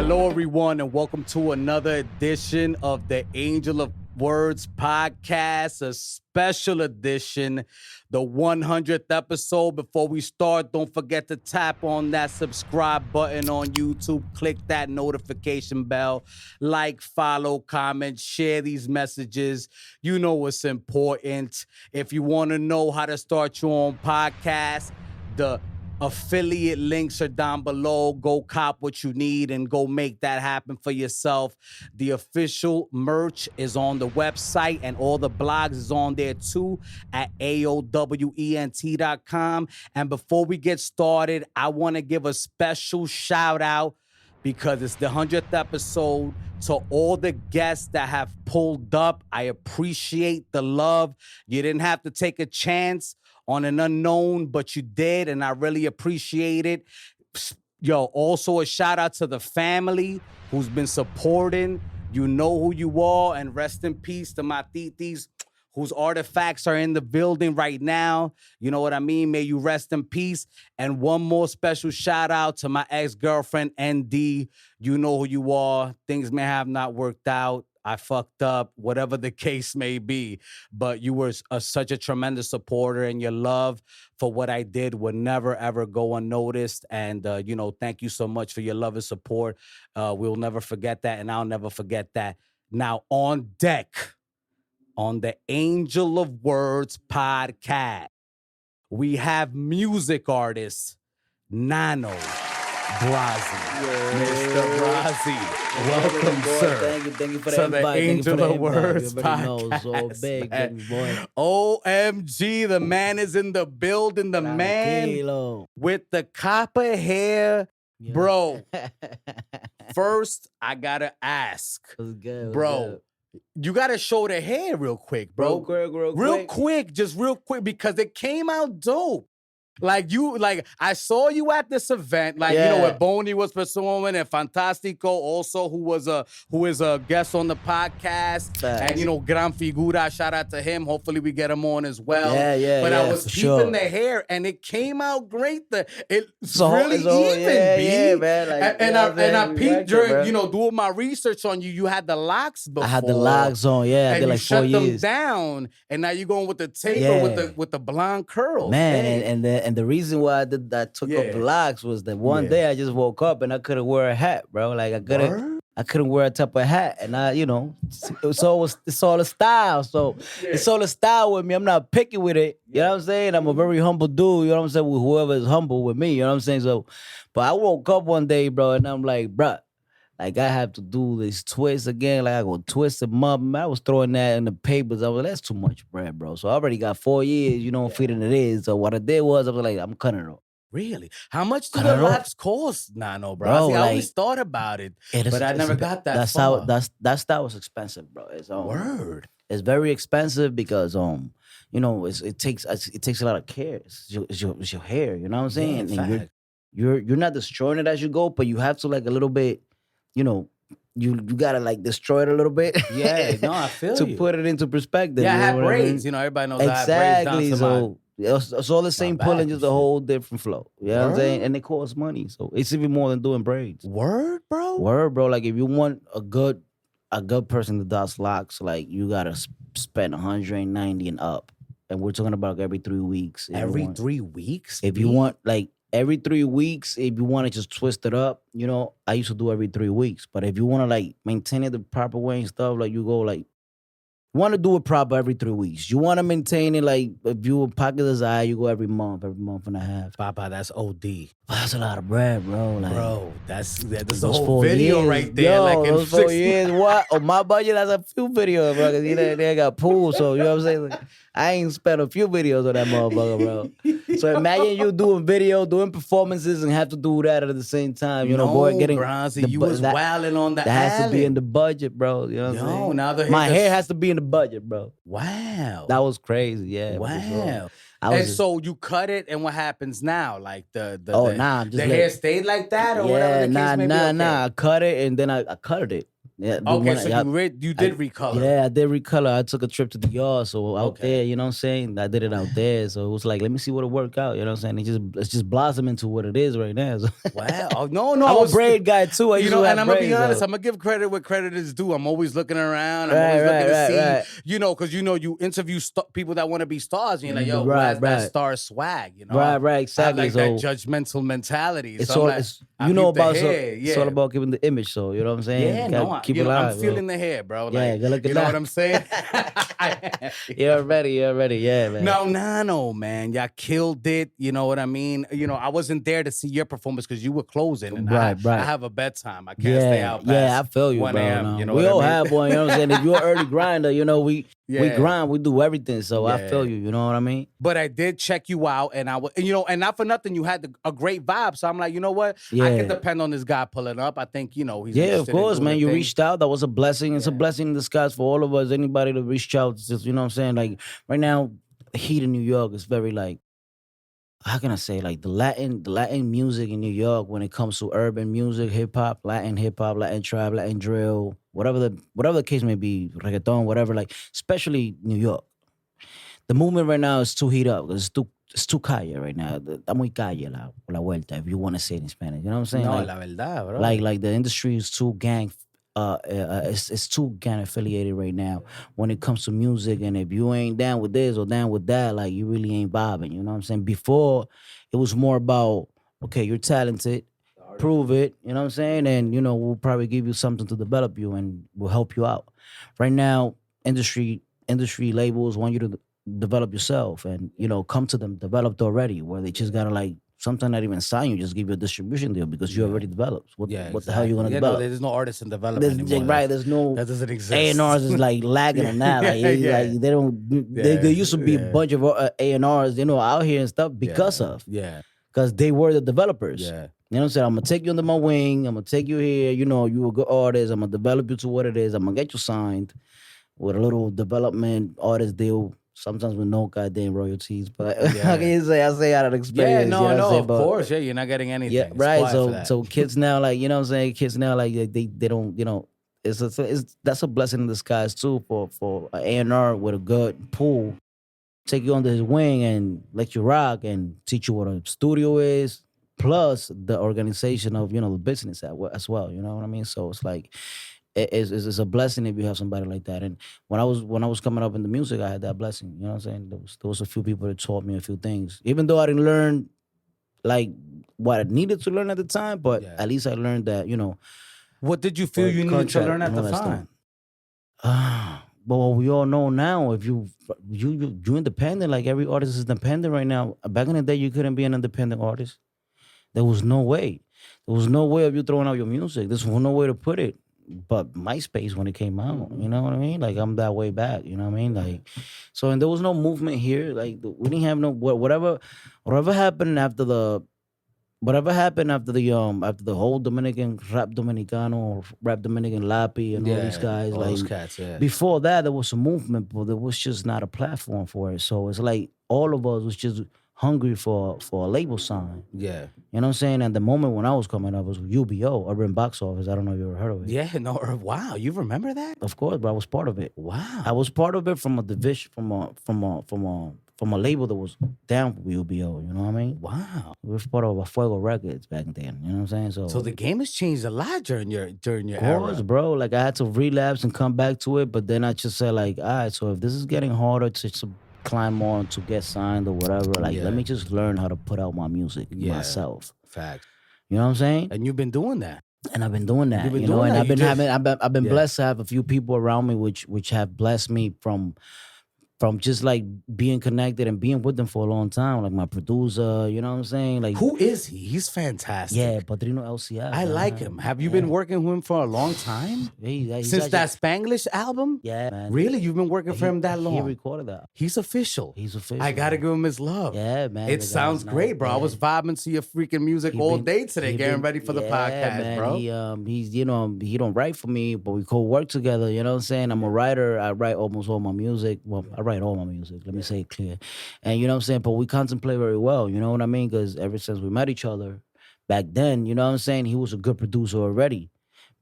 Hello, everyone, and welcome to another edition of the Angel of Words podcast, a special edition, the 100th episode. Before we start, don't forget to tap on that subscribe button on YouTube, click that notification bell, like, follow, comment, share these messages. You know what's important. If you want to know how to start your own podcast, the affiliate links are down below. Go cop what you need and go make that happen for yourself. The official merch is on the website and all the blogs is on there too at AOWENT.com. And before we get started, I want to give a special shout out because it's the 100th episode to all the guests that have pulled up. I appreciate the love. You didn't have to take a chance on an unknown, but you did, and I really appreciate it. Yo, also a shout out to the family who's been supporting. You know who you are, and rest in peace to my titis whose artifacts are in the building right now. You know what I mean? May you rest in peace. And one more special shout out to my ex-girlfriend, ND. You know who you are. Things may have not worked out. I fucked up, whatever the case may be, but you were such a tremendous supporter, and your love for what I did would never, ever go unnoticed. And, you know, thank you so much for your love and support. We'll never forget that, and I'll never forget that. Now, on deck, on the Angel of Words podcast, we have music artist Nano. Brazi. Mr. Brazi. Welcome, sir. Thank you for the invite. The Angel of Words podcast. So big, boy. OMG, the man is in the building. The man with the copper hair. Yeah. Bro, first, I gotta ask. What's good? Bro, you gotta show the hair real quick, bro. Real quick, just real quick, because it came out dope. Like I saw you at this event, you know, where BONY was performing, and Fantastico also, who is a guest on the podcast. And you know, Gran Figura, shout out to him. Hopefully we get him on as well. But I was keeping the hair, and it came out great. It's really even, B. Man. And I peeped during, you know, doing my research on you. You had the locks before. I had the locks on, I did like 4 years. And you shut them down, and now you're going with the taper with the blonde curls. Man, and the reason why I took up the locks was that one day I just woke up and I couldn't wear a hat, bro. Like I couldn't wear a type of hat, and you know, it's all a style. So it's all a style with me. I'm not picky with it. You know what I'm saying? I'm a very humble dude. You know what I'm saying? With whoever is humble with me. You know what I'm saying? So, but I woke up one day, bro, and I'm like, bro, like I have to do this twist again. Like I go twist them up. I was throwing that in the papers. I was like, that's too much bread, bro. So I already got 4 years, you know, feeding it is. So what I did was I was like, I'm cutting it off. Really? How much do the locks cost, Nano, bro? I always thought about it, but I never got that far. That style was expensive, bro. It's Word. It's very expensive because you know, it takes a lot of care. It's your hair, you know what I'm saying? And you're not destroying it as you go, but you have to like a little bit. You know, you gotta like destroy it a little bit. Yeah, no, I feel to put it into perspective. Yeah, I have braids. I mean? You know, everybody knows exactly. I have braids down to it's all the same pulling, just a whole different flow. You know what I'm saying? And it costs money, so it's even more than doing braids. Word, bro. Like if you want a good person that does locks, like you gotta spend 190 and up, and we're talking about every 3 weeks. Every 3 weeks. If you want like. Every 3 weeks, if you want to just twist it up, you know, I used to do every 3 weeks. But if you want to like maintain it the proper way and stuff, like you go like, you want to do it proper every 3 weeks. You want to maintain it like, if you a pocket eye, you go every month and a half. Papa, that's OD. That's a lot of bread, bro. Like, bro, that's the whole video right there. Yo, like in those 4 years, what? On my budget, that's a few videos, bro. Because they got pool, so you know what I'm saying? Like, I ain't spent a few videos on that motherfucker, bro. So imagine you doing performances, and have to do that at the same time. You know, boy, getting Brazi, you was wilding on the That has to be in the budget, bro. You know what I'm saying? My hair has to be in the budget, bro. Wow. That was crazy, yeah. Wow. And so you cut it, and what happens now? Like the I'm just the hair stayed like that, or whatever the case may be? Nah. I cut it, and then I cut it. Yeah, Okay, so you did recolor. Yeah, I did recolor. I took a trip to the yard, so out there, you know what I'm saying? I did it out there, so it was like, let me see what it work out. You know what I'm saying? It's just blossom into what it is right now. So. Wow. Oh, no. I'm a braid guy too. I you used know, to have and I'm gonna be braids, honest. though. I'm gonna give credit where credit is due. I'm always looking around. I'm always looking to see, you know, because you know you interview people that want to be stars, and you're like, yo, where's that star swag? You know, right, exactly. I like that judgmental mentality. It's so all, like, you know about it's all about giving the image. So you know what I'm saying? Yeah, no, keep you it know, alive, I'm feeling the hair, bro. Yeah, like, good looking. You know what I'm saying? You're ready, yeah, man. No, Nano, man, y'all killed it. You know what I mean? You know, I wasn't there to see your performance because you were closing, and I have a bedtime. I can't stay out past I feel you, 1 bro. a.m. You know we what all I mean? have one. You know what I'm saying? If you're an early grinder, you know we grind, we do everything. So I feel you. You know what I mean? But I did check you out, and you know, and not for nothing, you had a great vibe. So I'm like, you know what? I can depend on this guy pulling up. I think, you know, he's of course, man. You reached out. That was a blessing. It's a blessing in disguise for all of us. Anybody that reached out, just, you know what I'm saying? Like right now, heat in New York is very like, how can I say, like the Latin music in New York when it comes to urban music, hip hop, Latin trap, Latin drill, whatever the case may be, reggaeton, whatever. Like especially New York, the movement right now is too heat up. It's too calle right now. Está muy calle la vuelta, if you want to say it in Spanish. You know what I'm saying? No, like, la verdad, bro. Like the industry is too gang. It's too gang affiliated right now when it comes to music, and if you ain't down with this or down with that, like you really ain't vibing. You know what I'm saying? Before it was more about, okay, you're talented, prove it. You know what I'm saying? And you know we'll probably give you something to develop you, and we'll help you out. Right now, industry labels want you to develop yourself, and you know come to them developed already, where they just gotta like. Sometimes not even sign you, just give you a distribution deal because you already developed. What the hell are you gonna develop? No, there's no artist in development anymore. Right, there's no that doesn't exist. A&Rs is like lagging on that. Like, like they don't. There used to be a bunch of A&Rs, you know, out here and stuff because they were the developers. Yeah. You know what I'm saying? I'm gonna take you under my wing. I'm gonna take you here. You know, you a good artist. I'm gonna develop you to what it is. I'm gonna get you signed with a little development artist deal. Sometimes with no goddamn royalties, but how can you say? I say out of experience. Yeah, no, of course. Yeah, you're not getting anything. Yeah, right. So kids now, like, you know what I'm saying? Kids now, like, they don't, you know, that's a blessing in disguise too for an A&R with a good pool. Take you under his wing and let you rock and teach you what a studio is, plus the organization of, you know, the business as well. You know what I mean? So it's like, it's a blessing if you have somebody like that. And when I was coming up in the music, I had that blessing. You know what I'm saying? There was a few people that taught me a few things, even though I didn't learn like what I needed to learn at the time. But at least I learned that, you know. What did you feel you needed to learn at the time? But what we all know now, if you independent, like every artist is independent right now. Back in the day, you couldn't be an independent artist. There was no way. There was no way of you throwing out your music. There's no way to put it. But MySpace when it came out, you know what I mean? Like I'm that way back, you know what I mean? Like, so and there was no movement here. Like we didn't have no whatever happened after the whole Dominican rap Dominicano or rap Dominican Lapi and all these guys. All like those cats, before that, there was a movement, but there was just not a platform for it. So it's like all of us was just hungry for a label sign. Yeah. You know what I'm saying? And the moment when I was coming up was UBO, Urban Box Office. I don't know if you ever heard of it. Yeah, no, wow, you remember that? Of course, but I was part of it. Wow. I was part of it from a division, from a label that was down for UBO, you know what I mean? Wow. We were part of a Fuego Records back then, you know what I'm saying? So the game has changed a lot during your Of course, era. bro. Like I had to relapse and come back to it, but then I just said like, all right, so if this is getting harder to climb on to get signed or whatever, like let me just learn how to put out my music myself. Fact. You know what I'm saying? And you've been doing that. And I've been doing that, you know, and I've been blessed to have a few people around me which have blessed me from just like being connected and being with them for a long time, like my producer, you know what I'm saying? Like, who is he? He's fantastic. Yeah, Padrino LCF. I like him. Have you been working with him for a long time? He's Since that Spanglish album? Yeah, man. Really? You've been working for him that long? He recorded that. He's official. He's official. I gotta give him his love. Yeah, man. It sounds great, bro. I was vibing to your freaking music all day today, getting ready for the podcast, man. bro. He's, you know, he don't write for me, but we co-work together, you know what I'm saying? I'm a writer. I write almost all my music. Well, I write all my music. Let me say it clear. And you know what I'm saying? But we contemplate very well, you know what I mean? Because ever since we met each other back then, you know what I'm saying? He was a good producer already.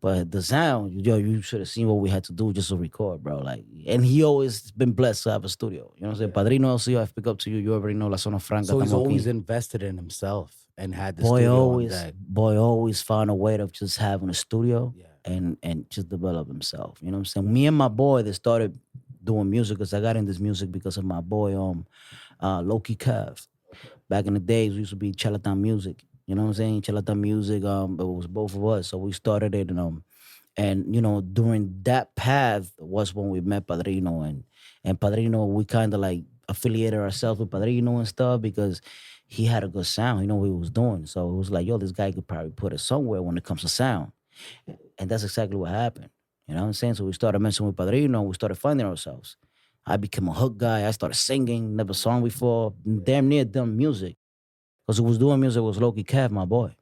But the sound, yo, you should have seen what we had to do just to record, bro. Like, and he always been blessed to have a studio. You know what I'm saying? Padrino LC, I pick up to you. You already know La Zona Franca. So he's estamos aquí. always invested in himself and had the studio on deck. Boy always found a way of just having a studio and just develop himself. You know what I'm saying? Me and my boy that started doing music, because I got in this music because of my boy Loki Kev. Back in the days, we used to be Charlatan Music. You know what I'm saying? Charlatan Music, it was both of us. So we started it and you know, during that path was when we met Padrino and Padrino, we kind of like affiliated ourselves with Padrino and stuff because he had a good sound. You know what he was doing. So it was like, yo, this guy could probably put it somewhere when it comes to sound. And that's exactly what happened. You know what I'm saying? So we started messing with Padrino. We started finding ourselves. I became a hook guy. I started singing. Never sung before. Damn near done music. Because who was doing music was Loki Cav, my boy.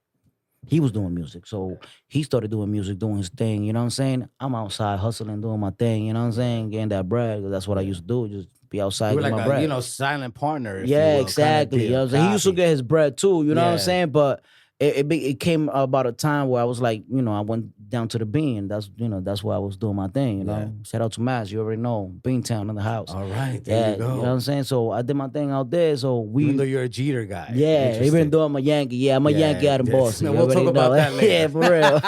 He was doing music. So he started doing music, doing his thing. You know what I'm saying? I'm outside hustling, doing my thing. You know what I'm saying? Getting that bread. Because that's what I used to do. Just be outside You were getting like my bread. You know, silent partner. If yeah, you will, exactly. Kind of You know what I'm saying? He used to get his bread too. You know what I'm saying? But it came about a time where I was like, you know, I went down to the Bean. That's, you know, that's where I was doing my thing, you know. Shout out to Mass, you already know. Beantown in the house. All right, there you go. You know what I'm saying? So I did my thing out there. So even though you're a Jeter guy. Yeah, even though I'm a Yankee. Yeah, I'm a Yankee out in Boston. No, we'll talk about that later. Yeah, for real.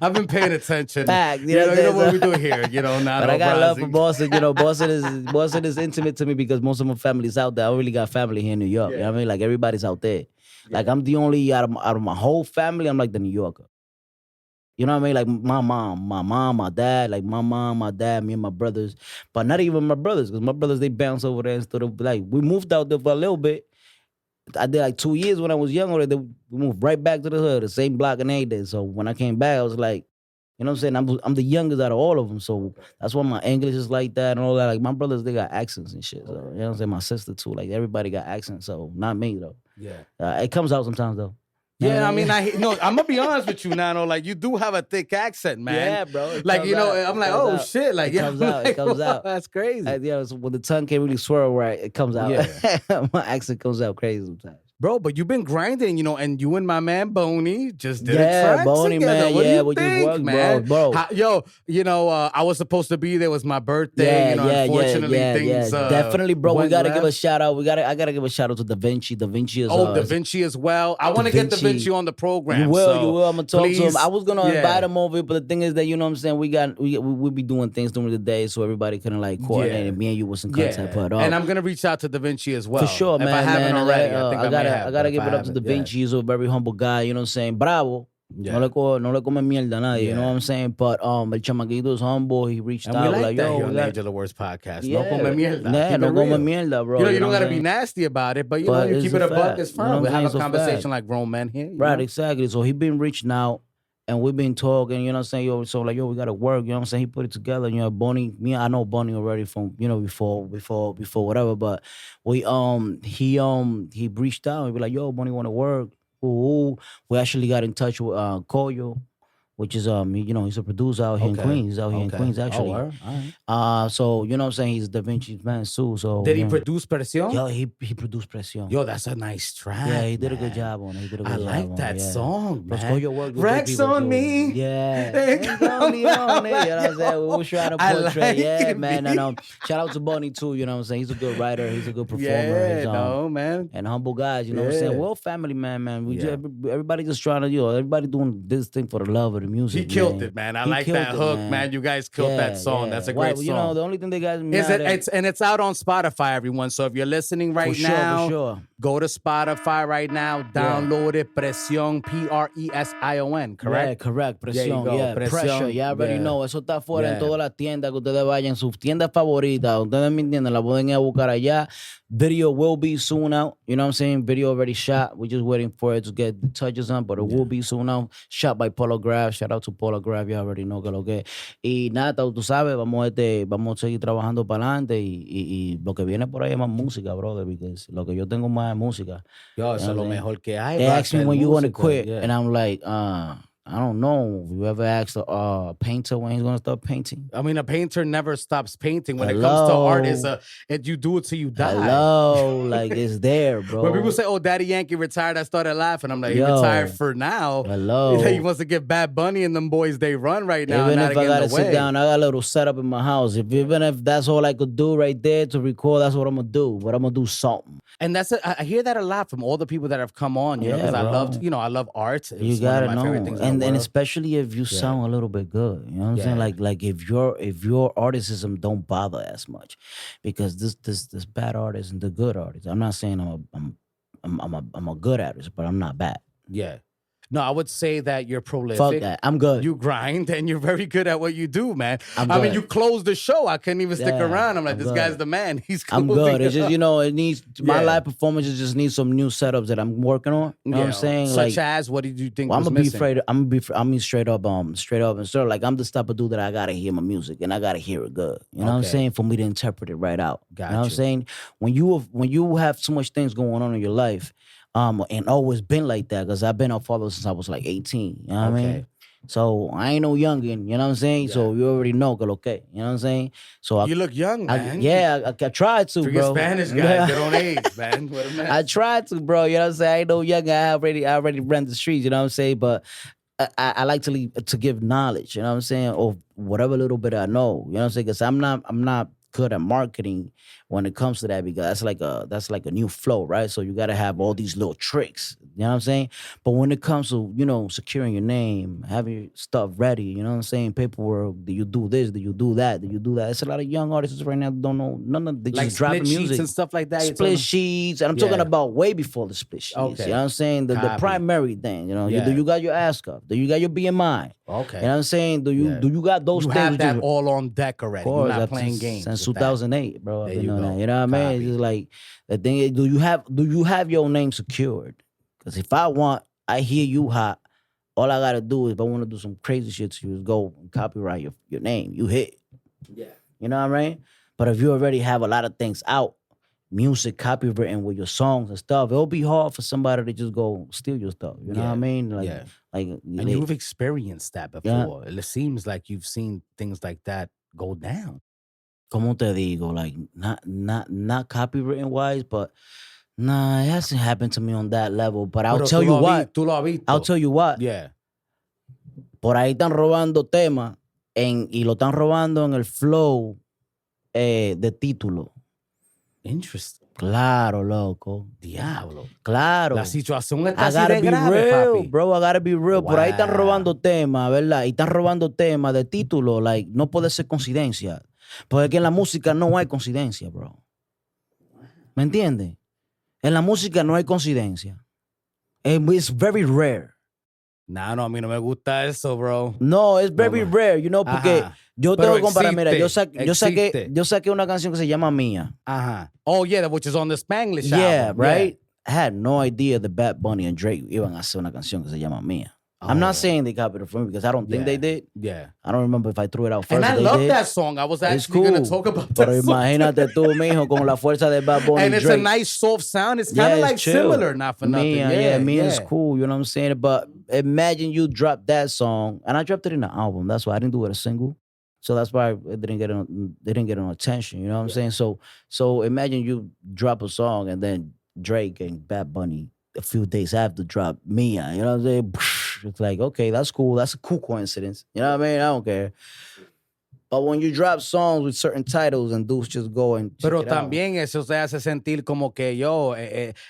I've been paying attention. Fact. You know what we do here, you know, Nano, but I got Brazi. love for Boston. You know, Boston is intimate to me because most of my family's out there. I really got family here in New York. You know what I mean? Like everybody's out there. Like I'm the only out of my whole family, I'm like the New Yorker. You know what I mean? Like my mom, my dad, like my mom, my dad, me and my brothers. But not even my brothers, because my brothers, they bounce over there instead of like, we moved out there for a little bit. I did like 2 years when I was younger. We moved right back to the hood, the same block and everything. So when I came back, I was like, you know what I'm saying? I'm the youngest out of all of them. So that's why my English is like that and all that. Like my brothers, they got accents and shit. So, you know what I'm saying? My sister too. Like everybody got accents. So not me though. Yeah. It comes out sometimes though. Yeah, I mean, I'm gonna be honest with you, Nano. Like, you do have a thick accent, man. Yeah, bro. Like, you know, I'm like, oh shit, like, it comes out. That's crazy. Yeah, so when the tongue can't really swirl right, it comes out. Yeah. My accent comes out crazy sometimes. Bro, but you've been grinding, you know, and you and my man BONY just did a track BONY, together. man. What do you we think, just worked, man? bro. Yo, you know, I was supposed to be there. It was my birthday. Unfortunately, things definitely, bro. We gotta give a left. shout out. I gotta give a shout out to DAHVINCI. DAHVINCI is DAHVINCI as well. I want to get DAHVINCI on the program. You will. I'm gonna talk please, to him. I was gonna invite him over, but the thing is that, you know what I'm saying, we be doing things during the day, so everybody couldn't like coordinate. And me and you was in contact. But and I'm gonna reach out to DAHVINCI as well. For sure, man. If I haven't already, I gotta give it up to DAHVINCI. He's a very humble guy, you know what I'm saying? Bravo. No le come mierda a nadie, you know what I'm saying? But el chamaquito is humble. He reached and out we like, that yo, here on the Age of the Worst podcast. Yeah. No come mierda. Yeah, no come mierda, bro. You know, you don't gotta be nasty about it, but you know, you keep it a buck, it's fine. You know we have a it's conversation like grown men here. Right, know? exactly. So he been reaching out and we've been talking, you know what I'm saying? Yo, so like, yo, we gotta work, you know what I'm saying? He put it together, you know, BONY, I know BONY already from, you know, before whatever, but he reached out and be like, yo, BONY wanna work. Ooh. We actually got in touch with Koyo, which is you know, he's a producer out here in Queens. He's out here in Queens actually. All right. So you know what I'm saying, he's DAHVINCI's man too. So did he produce PRESION? Yo, he produced PRESION. Yo, that's a nice track. Yeah, he did a good job on it. I like that song, man. Koyo worked with Rex on me. Yeah. You know what I'm saying? We were trying to portray. Man. And shout out to BONY too, you know what I'm saying? He's a good writer, he's a good performer. Yeah, man. And humble guys, you know what I'm saying? We're all family, man. We just, everybody just trying to, you know, everybody doing this thing for the love of the music. He killed it, man. I like that hook, man. You guys killed that song. That's a great song. You know, the only thing they got me it's out on Spotify, everyone. So if you're listening right now, go to Spotify right now, download it. PRESION, PRESION, correct? Yeah, correct. PRESION, Pressure. Ya already know. Eso está afuera en todas las tiendas que ustedes vayan, sus tiendas favoritas. Ustedes me entienden, la pueden ir a buscar allá. Video will be soon out. You know what I'm saying? Video already shot. We're just waiting for it to get the touches on, but it will be soon out. Shot by Polograph. Shout out to Polograph. You already know que lo que. Y nada, tú sabes, vamos a seguir trabajando para adelante y lo que viene por ahí es más música, brother, because lo que yo tengo más es música. Yo, eso es lo mejor que hay. They ask me when you want to quit, and I'm like, I don't know. You ever asked a painter when he's gonna start painting? I mean, a painter never stops painting. When it comes to art, you do it till you die. Hello, like it's there, bro. When people say, "Oh, Daddy Yankee retired," I started laughing. I'm like, he retired for now. Hello. He wants to get Bad Bunny and them boys. They run right now. Even if I gotta sit down, I got a little setup in my house. Even if that's all I could do right there to record, that's what I'm gonna do. But I'm gonna do something. And that's it. I hear that a lot from all the people that have come on. You know, because I love art. You gotta know, and especially if you sound a little bit good. You know what I'm saying? Like if your articism don't bother as much, because this bad artist and the good artist. I'm not saying I'm a good artist, but I'm not bad. Yeah. No, I would say that you're prolific. Fuck that. I'm good. You grind and you're very good at what you do, man. I mean, you closed the show. I couldn't even stick around. I'm like, this guy's the man. He's I'm good. It's just, it needs, my live performances just need some new setups that I'm working on. You know what I'm saying? Such as, what did you think was missing? I mean, straight up and sort of like, I'm the type of dude that I gotta hear my music and I gotta hear it good. You know what I'm saying? For me to interpret it right out. Gotcha. You know what I'm saying? When you have so much things going on in your life, and always been like that, because I've been a father since I was like 18. You know what I mean? So I ain't no youngin', you know what I'm saying? Yeah. So you already know, okay, you know what I'm saying? So you look young, man. I tried to, bro. Spanish guys, they don't age, man. What a mess. I tried to, bro. You know what I'm saying? I ain't no youngin'. I already ran the streets, you know what I'm saying? But I like to give knowledge, you know what I'm saying, of whatever little bit I know, you know what I'm saying? Because I'm not good at marketing when it comes to that, because that's like a new flow, right? So you got to have all these little tricks, you know what I'm saying? But when it comes to, securing your name, having your stuff ready, you know what I'm saying? Paperwork, do you do this? Do you do that? It's a lot of young artists right now that don't know none of, they just dropping music. Sheets and stuff like that. Split sheets, and I'm talking about way before the split sheets. Okay. You know what I'm saying? The primary thing, do you got your ASCAP? Do you got your BMI? Okay. You know what I'm saying? Do you got those things? You have that all on deck already. You're not playing games. Since 2008, bro. I've been on that. You know what I mean? It's just like, the thing is, do you have your name secured? Because if I hear you hot, all I gotta do is, if I want to do some crazy shit to you, is go and copyright your name. You hit. Yeah. You know what I mean? But if you already have a lot of things out, music copywritten with your songs and stuff, it'll be hard for somebody to just go steal your stuff. You know what I mean? And you've experienced that before. It seems like you've seen things like that go down. Como te digo, like not copywritten wise, but nah, it hasn't happened to me on that level. But I'll tell you what. I'll tell you what. Yeah. Por ahí están robando temas y lo están robando en el flow de título. Interesting. Claro, loco. Diablo. Claro. La situación está así de grave, papi. Bro, I gotta be real. Wow. Por ahí están robando temas, ¿verdad? Y están robando temas de título. Like, no puede ser coincidencia. Porque en la música no hay coincidencia, bro. ¿Me entiendes? En la música no hay coincidencia. It's very rare. No, a mí no me gusta eso, bro. No, it's very rare, porque yo tengo que comparar. Mira, yo saqué una canción que se llama Mía. Ajá. Oh, yeah, which is on the Spanglish album. Yeah, right? I had no idea that Bad Bunny and Drake iban a hacer una canción que se llama Mía. I'm not saying they copied it from me, because I don't think they did. Yeah. I don't remember if I threw it out first. And I love that song. I was actually going to talk about that Pero imagínate tú, mijo, con la fuerza de Bad Bunny and it's Drake. A nice soft sound. It's kind of like chill. Similar, not for nothing. Mía is cool, you know what I'm saying? But imagine you drop that song, and I dropped it in the album. That's why I didn't do it a single. So that's why it didn't get no attention, you know what I'm saying? So imagine you drop a song, and then Drake and Bad Bunny a few days after drop Mía, you know what I'm saying? It's like, okay, that's cool. That's a cool coincidence. You know what I mean? I don't care. But when you drop songs with certain titles and dudes just go and Pero también eso te hace sentir como que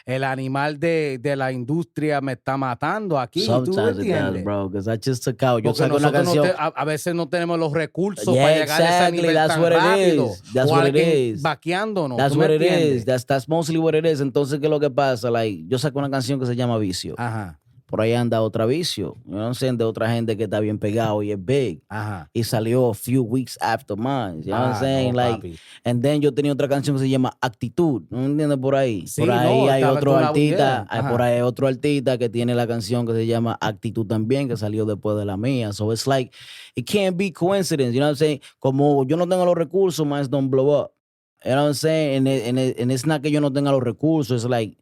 el animal de la industria me está matando aquí. Sometimes it does, bro, because I just took out. Yo saco una canción. A veces no tenemos los recursos para llegar a ese nivel that's tan what rápido. It is. That's what it is. Vaqueándonos. That's what it is. That's mostly what it is. Entonces, ¿qué es lo que pasa? Like, yo saco una canción que se llama Vicio. Ajá. Por ahí anda otra Vicio, you know what I'm saying, de otra gente que está bien pegado y es big. Ajá. Y salió a few weeks after mine, you know what I'm saying? And then yo tenía otra canción que se llama Actitud, ¿no entiendes? Por ahí. Sí, por ahí hay otro artista, por ahí hay otro artista que tiene la canción que se llama Actitud también, que salió después de la mía. So it's like, it can't be coincidence, you know what I'm saying? Como yo no tengo los recursos, mine don't blow up. You know what I'm saying? And it's not que yo no tenga los recursos, it's like,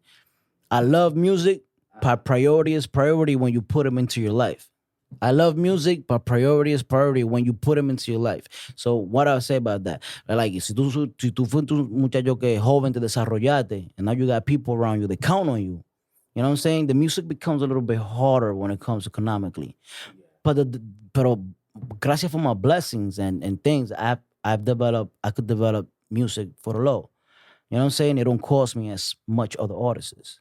I love music. Priority is priority when you put them into your life. I love music, but priority is priority when you put them into your life. So what I say about that? Like, si tú fuiste un muchacho que es joven, te desarrollaste, and now you got people around you, they count on you. You know what I'm saying? The music becomes a little bit harder when it comes economically. Pero gracias for my blessings and things, I've developed, I could develop music for the low. You know what I'm saying? It don't cost me as much other artists.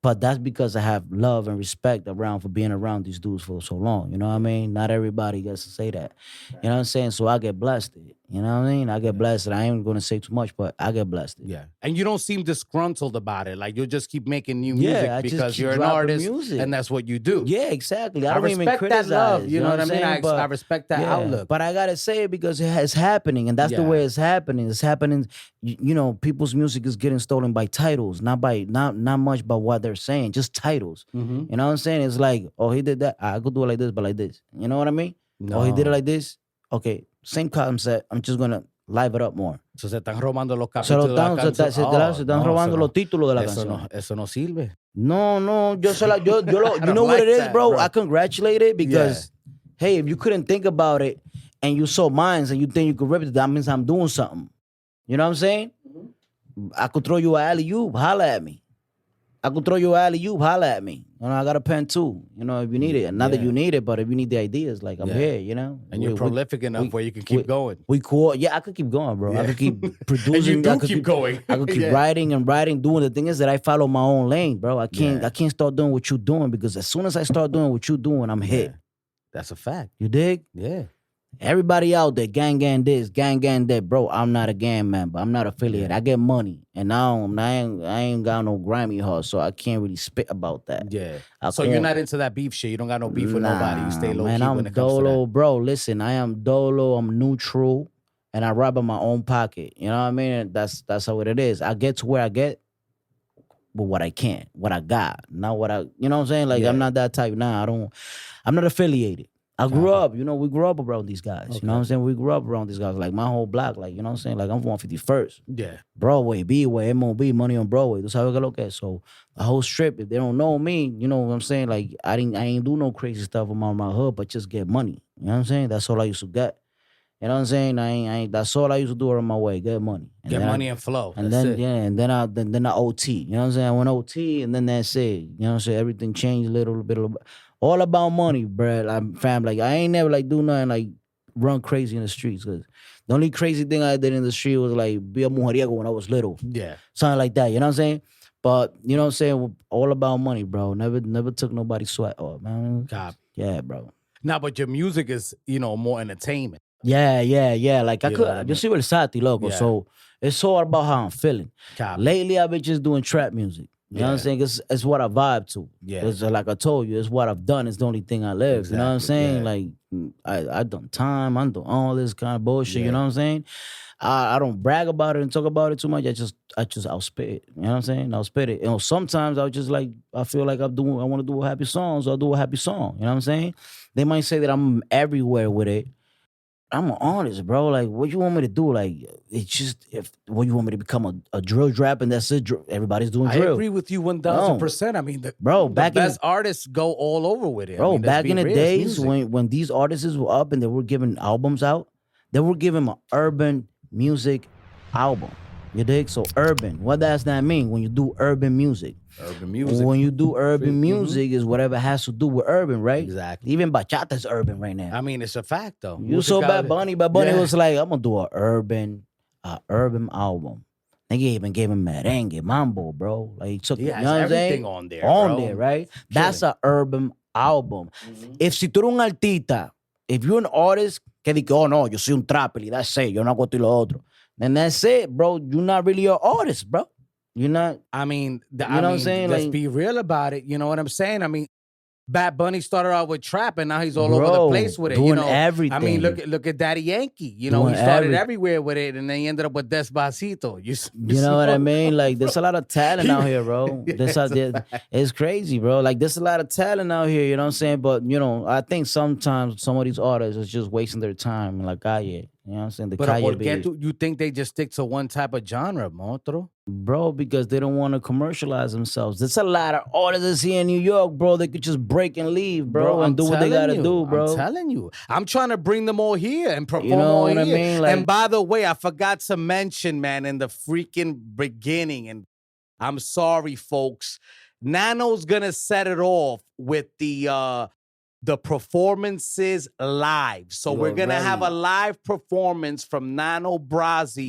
But that's because I have love and respect around for being around these dudes for so long. You know what I mean? Not everybody gets to say that. You know what I'm saying? So I get blessed. You know what I mean? I get blessed. I ain't going to say too much, but I get blessed. Yeah. And you don't seem disgruntled about it. Like, you'll just keep making new music because you're an artist and that's what you do. Yeah, exactly. I don't even respect criticize. That love. You know what I mean? I respect that outlook. But I got to say it because it's happening, and that's the way it's happening. It's happening. You know, people's music is getting stolen by titles, not much by what they're saying, just titles. Mm-hmm. You know what I'm saying? It's like, oh, he did that. I could do it like this, but like this. You know what I mean? No. Oh, he did it like this. Okay, same concept. I'm just going to live it up more. So se están robando los capítulos de la canción. Se están robando los títulos de la canción. Eso no sirve. No, you know what it is, bro? I congratulate it because, hey, if you couldn't think about it and you saw mines and you think you could rip it, that means I'm doing something. You know what I'm saying? I could throw you an alley-oop, holla at me. I could throw you an alley-oop, holla at me. You know, I got a pen too, you know, if you need it. Not that you need it, but if you need the ideas, like, I'm here, you know? And you're prolific enough where you can keep going. I could keep going, bro. I could keep producing. And you do keep going. I could keep writing and doing. The thing is that I follow my own lane, bro. I can't start doing what you're doing because as soon as I start doing what you're doing, I'm hit. That's a fact. You dig? Yeah. Everybody out there, gang this, gang that, bro. I'm not a gang member. I'm not affiliated. I get money, and now I ain't got no grimy heart, so I can't really spit about that. Yeah. So you're not into that beef shit. You don't got no beef with nobody. You stay low key when it comes to that. Bro. Listen, I am dolo. I'm neutral, and I rap in my own pocket. You know what I mean? That's how it is. I get to where I get, but what I can, what I got, not what I. You know what I'm saying? Like I'm not that type. Nah, I'm not affiliated. I grew up, you know, we grew up around these guys. Okay. You know what I'm saying? We grew up around these guys. Like, my whole block, like, you know what I'm saying? Like, I'm 151st. Yeah. Broadway, B-Way, MOB, Money on Broadway. That's how we look at. So, the whole strip, if they don't know me, you know what I'm saying? Like, I ain't do no crazy stuff around my hood, but just get money. You know what I'm saying? That's all I used to get. You know what I'm saying? I ain't that's all I used to do around my way, get money. And get money and flow. And then I OT. You know what I'm saying? I went OT, and then that's it. You know what I'm saying? Everything changed a little bit. All about money, bro. I'm fam. Like, I ain't never like do nothing like run crazy in the streets. Cause the only crazy thing I did in the street was like be a mujeriego when I was little. Yeah. Something like that. You know what I'm saying? But you know what I'm saying? All about money, bro. Never took nobody's sweat off, man. God. Yeah, bro. Nah, but your music is, you know, more entertainment. Yeah. Like yo soy versátil, loco. Yeah. So it's all about how I'm feeling. God. Lately, I've been just doing trap music. You know what I'm saying? It's what I vibe to. Yeah. It's like I told you, it's what I've done. It's the only thing I live. Exactly. You know what I'm saying? Like, I done time. I'm doing all this kind of bullshit. You know what I'm saying? I don't brag about it and talk about it too much. I'll spit it. You know what I'm saying? I'll spit it. You know, sometimes I feel like I want to do a happy song, so I'll do a happy song. You know what I'm saying? They might say that I'm everywhere with it. I'm an artist, bro. Like, what you want me to do? Like, it's just what you want me to become a drill drap and that's it. Everybody's doing drill. I agree with you 1000%. I mean, the best artists go all over with it. Bro, I mean, back in the days when these artists were up and they were giving albums out, they were giving an urban music album. You dig? So urban. What does that mean when you do urban music? Urban music. When you do urban music is whatever has to do with urban, right? Exactly. Even bachata is urban right now. I mean, it's a fact though. You saw Bad Bunny. Bad Bunny was like, I'm gonna do an urban album. Nigga even gave him merengue, mambo, bro. Like he took you know what I'm saying? On there, right? That's an urban album. If si tú eres un artista, if you're an artist, que dice, oh no, yo soy un trapper, that's it, yo no hago esto y lo otro. Then that's it, bro. You're not really an artist, bro. You're not. I mean, what I'm saying? Let's be real about it. You know what I'm saying? I mean, Bad Bunny started out with trap, and now he's all over the place with it. Doing you know, everything. I mean, look at Daddy Yankee. You know, he started everywhere with it, and then he ended up with Despacito. You know what I mean? Like, there's a lot of talent out here, bro. It's crazy, bro. Like, there's a lot of talent out here. You know what I'm saying? But you know, I think sometimes some of these artists are just wasting their time. Like, You know what I'm saying? The But calle ¿por beat. qué you think they just stick to one type of genre, monstruo? Bro, because they don't want to commercialize themselves. There's a lot of artists here in New York, bro. They could just break and leave, bro, and do what they gotta do, bro. I'm telling you. I'm trying to bring them all here and perform You know all what here. I mean? Like, and by the way, I forgot to mention, man, in the freaking beginning, and I'm sorry, folks. Nano's gonna set it off with the performances live. So we're going to have a live performance from Nano Brazi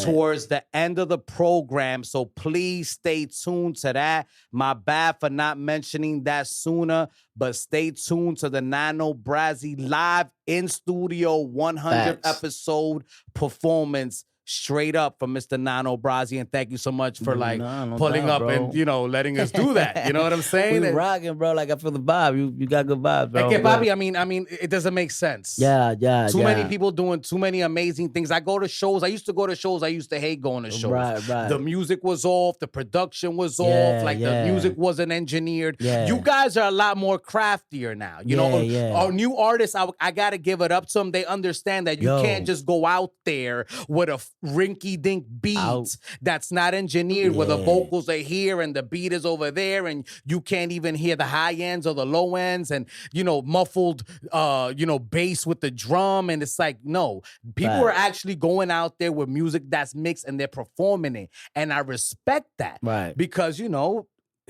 towards the end of the program. So please stay tuned to that. My bad for not mentioning that sooner, but stay tuned to the Nano Brazi live in studio 100th episode performance. Straight up from Mr. Nano Brazi, and thank you so much for pulling up and letting us do that. You know what I'm saying? We rocking, bro. Like I feel the vibe. You got good vibes, bro. Okay, Bobby. I mean, it doesn't make sense. Yeah. Too many people doing too many amazing things. I go to shows. I used to go to shows. I used to hate going to shows. Right. The music was off. The production was off. Like the music wasn't engineered. Yeah. You guys are a lot more craftier now. You know, our new artists. I gotta give it up to them. They understand that you can't just go out there with a rinky-dink beat that's not engineered, where the vocals are here and the beat is over there, and you can't even hear the high ends or the low ends, and muffled bass with the drum, and it's like, no, people are actually going out there with music that's mixed and they're performing it, and I respect that, because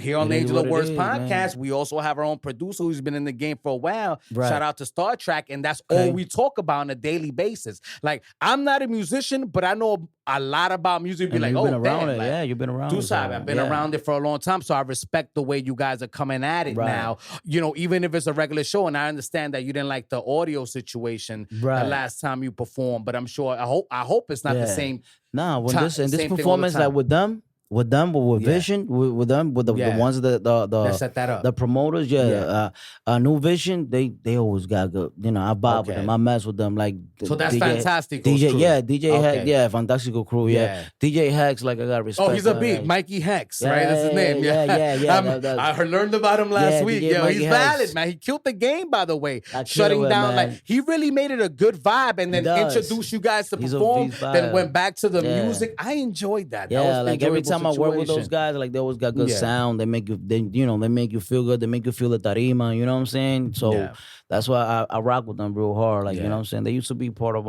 here on the Angel of Words podcast, we also have our own producer who's been in the game for a while. Shout out to Star Trek, and that's all we talk about on a daily basis. Like, I'm not a musician, but I know a lot about music. Be like, you've been around damn, it. Like, you've been around it. I've been around it for a long time, so I respect the way you guys are coming at it now. Even if it's a regular show, and I understand that you didn't like the audio situation the last time you performed, but I'm sure, I hope it's not the same. Nah, when this performance, like with them, with Vision, with the ones that set that up. The promoters, New Vision, they always got good. I vibe with them, I mess with them. Like, so that's fantastic. DJ, DJ Hex, Fantastico Crew, DJ Hex, like I got respect. Oh, he's a beat, Mikey Hex, right? That's his name. I learned about him last week. Yo, he's valid, man. He killed the game, by the way, shutting down. Like, he really made it a good vibe, and then introduced you guys to perform. Then went back to the music. I enjoyed that. Yeah, like every time I work with those guys, like they always got good sound. They make you, they make you feel good. They make you feel the tarima. You know what I'm saying? So that's why I rock with them real hard. Like you know what I'm saying? They used to be part of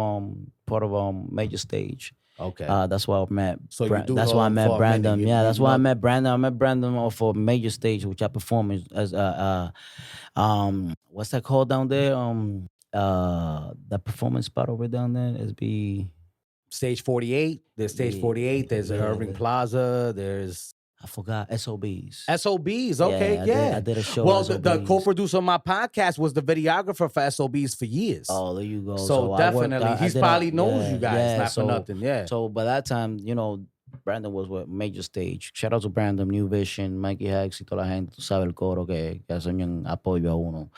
Major Stage. Okay. That's why I met. So that's why I met Brandon. Yeah, that's why I met Brandon. I met Brandon off of Major Stage, which I perform as what's that called down there? That performance spot over down there is Stage 48. There's Stage 48. There's Irving Plaza. There's, I forgot, SOBs. SOBs, okay, I did a show. Well, the co-producer of my podcast was the videographer for SOBs for years. Oh, there you go. So definitely, he probably knows you guys, not for nothing. Yeah. So by that time, Brandon was with Major Stage. Shout out to Brandon, New Vision, Mikey Hex y toda la gente. Tú sabes el coro que hacen en apoyo a uno.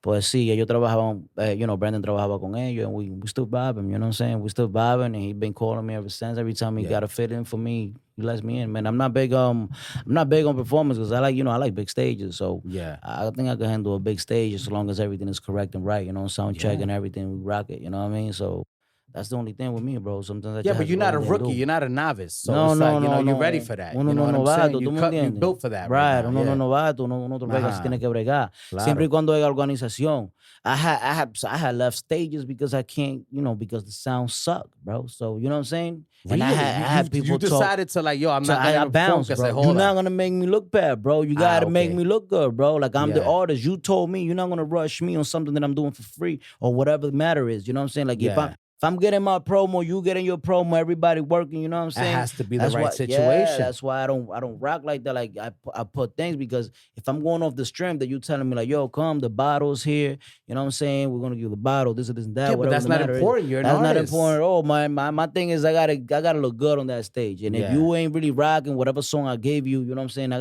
Pues sí, ellos trabajaban, Brandon trabajaba con ellos, and we still vibing, you know what I'm saying? We still vibing, and he been calling me ever since. Every time he got a fit in for me, he lets me in. Man, I'm not big on performance, because I like big stages. So I think I can handle a big stage as long as everything is correct and right, sound check and everything, we rock it, you know what I mean? So that's the only thing with me, bro. Sometimes I just but you're not a rookie. You're not a novice. So no, you're ready for that. Uno no novato, tú me entiendes. You're built for that. Right, uno no novato, uno se tiene que bregar. Siempre y cuando hay organización. I had left stages because I can't, because the sound sucked, bro. So, you know what I'm saying? Really? And I had people you decided to I'm not going to bounce, bro. You're not going to make me look bad, bro. You got to make me look good, bro. Like, I'm the artist. You told me you're not going to rush me on something that I'm doing for free or whatever the matter is. You know what I'm saying? Like, if I'm getting my promo, you getting your promo, everybody working, you know what I'm saying? It has to be the right situation. Yeah, that's why I don't rock like that. Like, I put things, because if I'm going off the stream that you telling me, like, yo, come, the bottle's here, you know what I'm saying? We're going to give the bottle, this and that. Yeah, but that's not important. You're an artist. That's not important at all. My thing is I gotta look good on that stage. And if you ain't really rocking whatever song I gave you, you know what I'm saying? I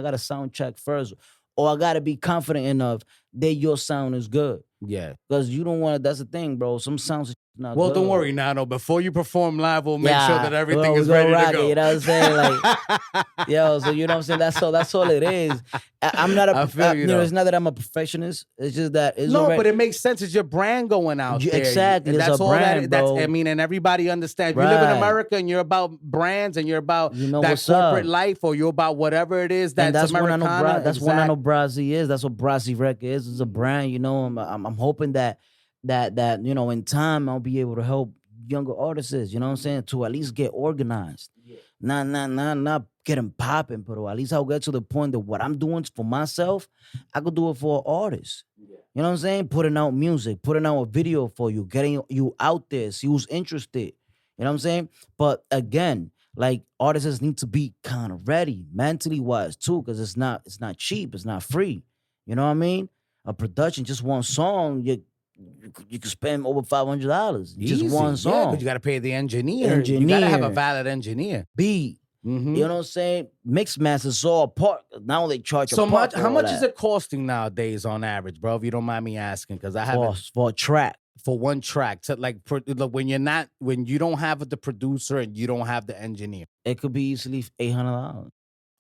gotta sound check first. Or I gotta be confident enough that your sound is good. Yeah. Because you don't want to, that's the thing, bro. Some sounds are not Well, good. don't worry, Nano. Before you perform live, we'll make sure that everything well, is ready to go. You know what I'm saying? Like, yo, so you know what I'm saying? That's all it is. I'm not a, you know, it's not that I'm a perfectionist. It's just that it's no, but it makes sense. It's your brand going out there. Exactly. That's all brand, that. I mean, and everybody understands. Right. You live in America and you're about brands and you're about that corporate life, or you're about whatever it is that's Americana. That's what I know Brazi is. That's what Brazi Record is. It's a brand. You know, I'm hoping that you know, in time I'll be able to help younger artists. You know what I'm saying? To at least get organized. Yeah. Not getting popping, but at least I'll get to the point that what I'm doing for myself, I could do it for artists. Yeah. You know what I'm saying? Putting out music, putting out a video for you, getting you out there, see who's interested. You know what I'm saying? But again, like artists need to be kind of ready, mentally wise too, because it's not cheap, it's not free. You know what I mean? A production, just one song, you can spend over $500. Just one song. Yeah, but you got to pay the engineer. You got to have a valid engineer. Beat. Mm-hmm. You know what I'm saying? Mix masters all apart. Now they charge so much. How much is it costing nowadays on average, bro? If you don't mind me asking, because I have for a track. For one track, to like when you don't have the producer and you don't have the engineer, it could be easily $800.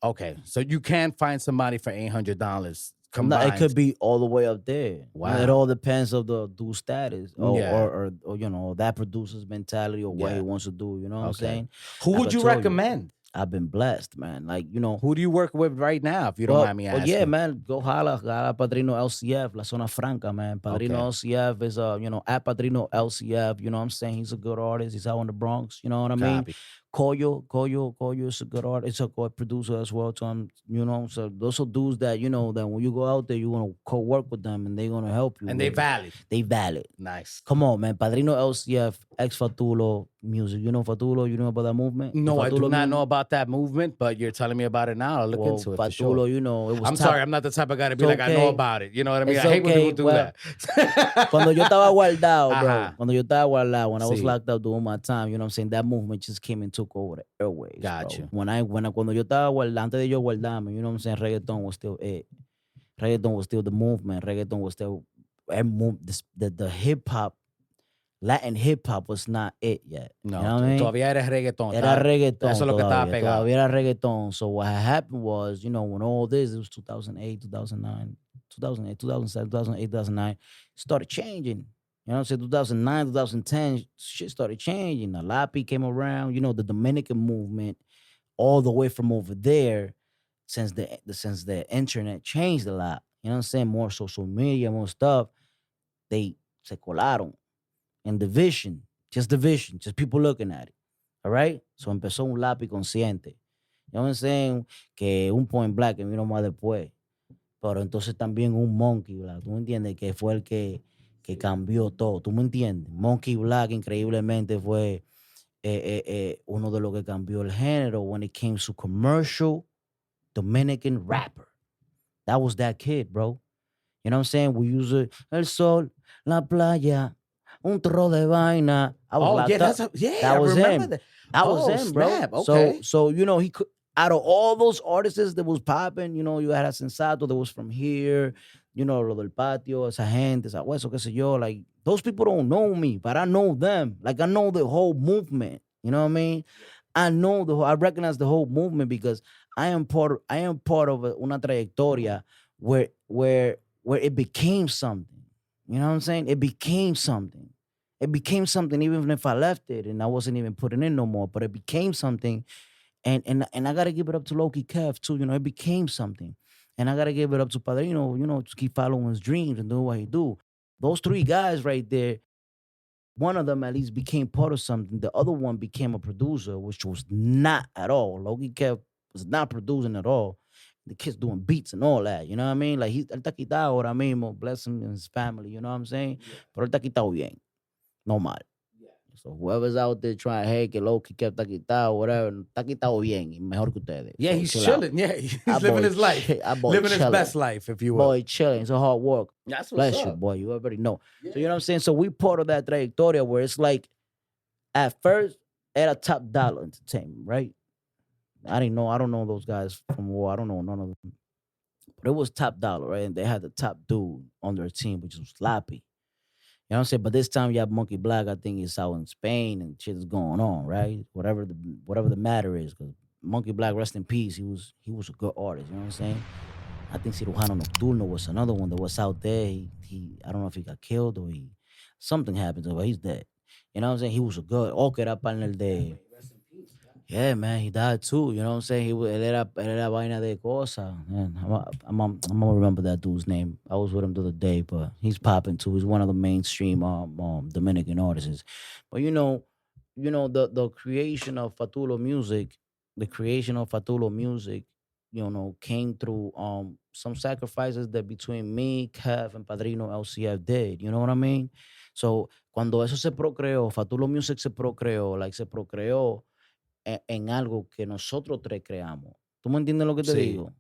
Okay, so you can find somebody for $800. No, it could be all the way up there. Wow. It all depends of the dude's status or you know, that producer's mentality or what he wants to do. You know what I'm saying? Who would you recommend? I've been blessed, man. Like, you know. Who do you work with right now, if you don't mind me asking? Yeah, man. Go holla Padrino LCF, La Zona Franca, man. Padrino LCF is, you know, at Padrino LCF. You know what I'm saying? He's a good artist. He's out in the Bronx. You know what I mean? Koyo is a good artist. It's a good producer as well. So you know, so those are dudes that, you know, that when you go out there, you want to co-work with them and they're going to help you. And they valid. They valid. Nice. Come on, man. Padrino LCF, ex Fatulo music. You know Fatulo? You know about that movement? No, I do not know about that movement, but you're telling me about it now. I'll look into it. Fatulo, for sure. You know, it was I'm sorry, I'm not the type of guy to be like, I know about it. You know what I mean? It's I hate when people do that. Cuando yo estaba guardado, bro. Cuando yo estaba guardado, when I was locked up doing my time, you know what I'm saying? That movement just came and took over the airways. Gotcha. Cuando yo estaba guardado, antes de yo guardarme, you know what I'm saying? Reggaeton was still it. Reggaeton was still the movement. Reggaeton was still the hip hop. Latin hip hop was not it yet. No, you know what I mean? Todavía era reggaeton. Era reggaeton. Eso es lo que estaba pegado. Todavía era reggaeton. So what happened was, you know, when all this, it was 2008, 2009, 2008, 2007, 2008, 2009, started changing. You know what I'm saying? 2009, 2010, shit started changing. The Lapi came around, you know, the Dominican movement, all the way from over there, since the internet changed a lot. You know what I'm saying? More social media, more stuff. They se colaron. And division, just people looking at it. All right? So empezó un lápiz consciente. You know what I'm saying? Que un Point Black que vino más después. Pero entonces también un Monkey Black. ¿Tú me entiendes? Que fue el que cambió todo. ¿Tú me entiendes? Monkey Black increíblemente fue uno de los que cambió el género when it came to commercial Dominican rapper. That was that kid, bro. You know what I'm saying? We use it. El sol, la playa. Un tro de vaina. That was him. That was him, bro. Snap. Okay. So you know, he could, out of all those artists that was popping, you know, you had a Sensato that was from here, you know, Lo del Patio, esa gente, esa hueso, qué sé yo. Like, those people don't know me, but I know them. Like, I know the whole movement. You know what I mean? I recognize the whole movement because I am part of una trayectoria where it became something. You know what I'm saying? It became something. It became something even if I left it and I wasn't even putting in no more, but it became something. And I got to give it up to Loki Kev too. You know, it became something. And I got to give it up to Padrino, you know, to keep following his dreams and doing what he do. Those three guys right there, one of them at least became part of something. The other one became a producer, which was not at all. Loki Kev was not producing at all. The kid's doing beats and all that, you know what I mean? Like, él está quitado ahora mismo, bless him and his family, you know what I'm saying? Yeah. Pero él está quitado bien, no mal. Yeah. So whoever's out there trying, hey, que Loki Kev está quitado, whatever, está quitado bien, y mejor que ustedes. Yeah, so he's chilling. Yeah, he's living his life. Living his best life, if you will. Boy, chilling. It's a hard work. That's what's bless up. You, boy. You already know. Yeah. So you know what I'm saying? So we part of that trayectoria where it's like, at first, era Top Dollar Entertainment, right? I don't know those guys from war. I don't know none of them. But it was top dollar, right? And they had the top dude on their team, which was Sloppy. You know what I'm saying? But this time you have Monkey Black, I think is out in Spain and shit is going on, right? Whatever the matter is, because Monkey Black, rest in peace, he was a good artist, you know what I'm saying? I think Cirujano Nocturno was another one that was out there. He I don't know if he got killed or something happened to him, but he's dead. You know what I'm saying? He was a good. O que era partner de. Yeah, man, he died too. You know what I'm saying? Él era vaina de cosa. Man, I'm gonna remember that dude's name. I was with him the other day, but he's popping too. He's one of the mainstream Dominican artists. But the creation of Fatulo music, came through some sacrifices that between me, Kev, and Padrino LCF did. You know what I mean? So cuando eso se procreó, Fatulo Music se procreó en algo que nosotros tres creamos. ¿Tú me entiendes lo que te digo?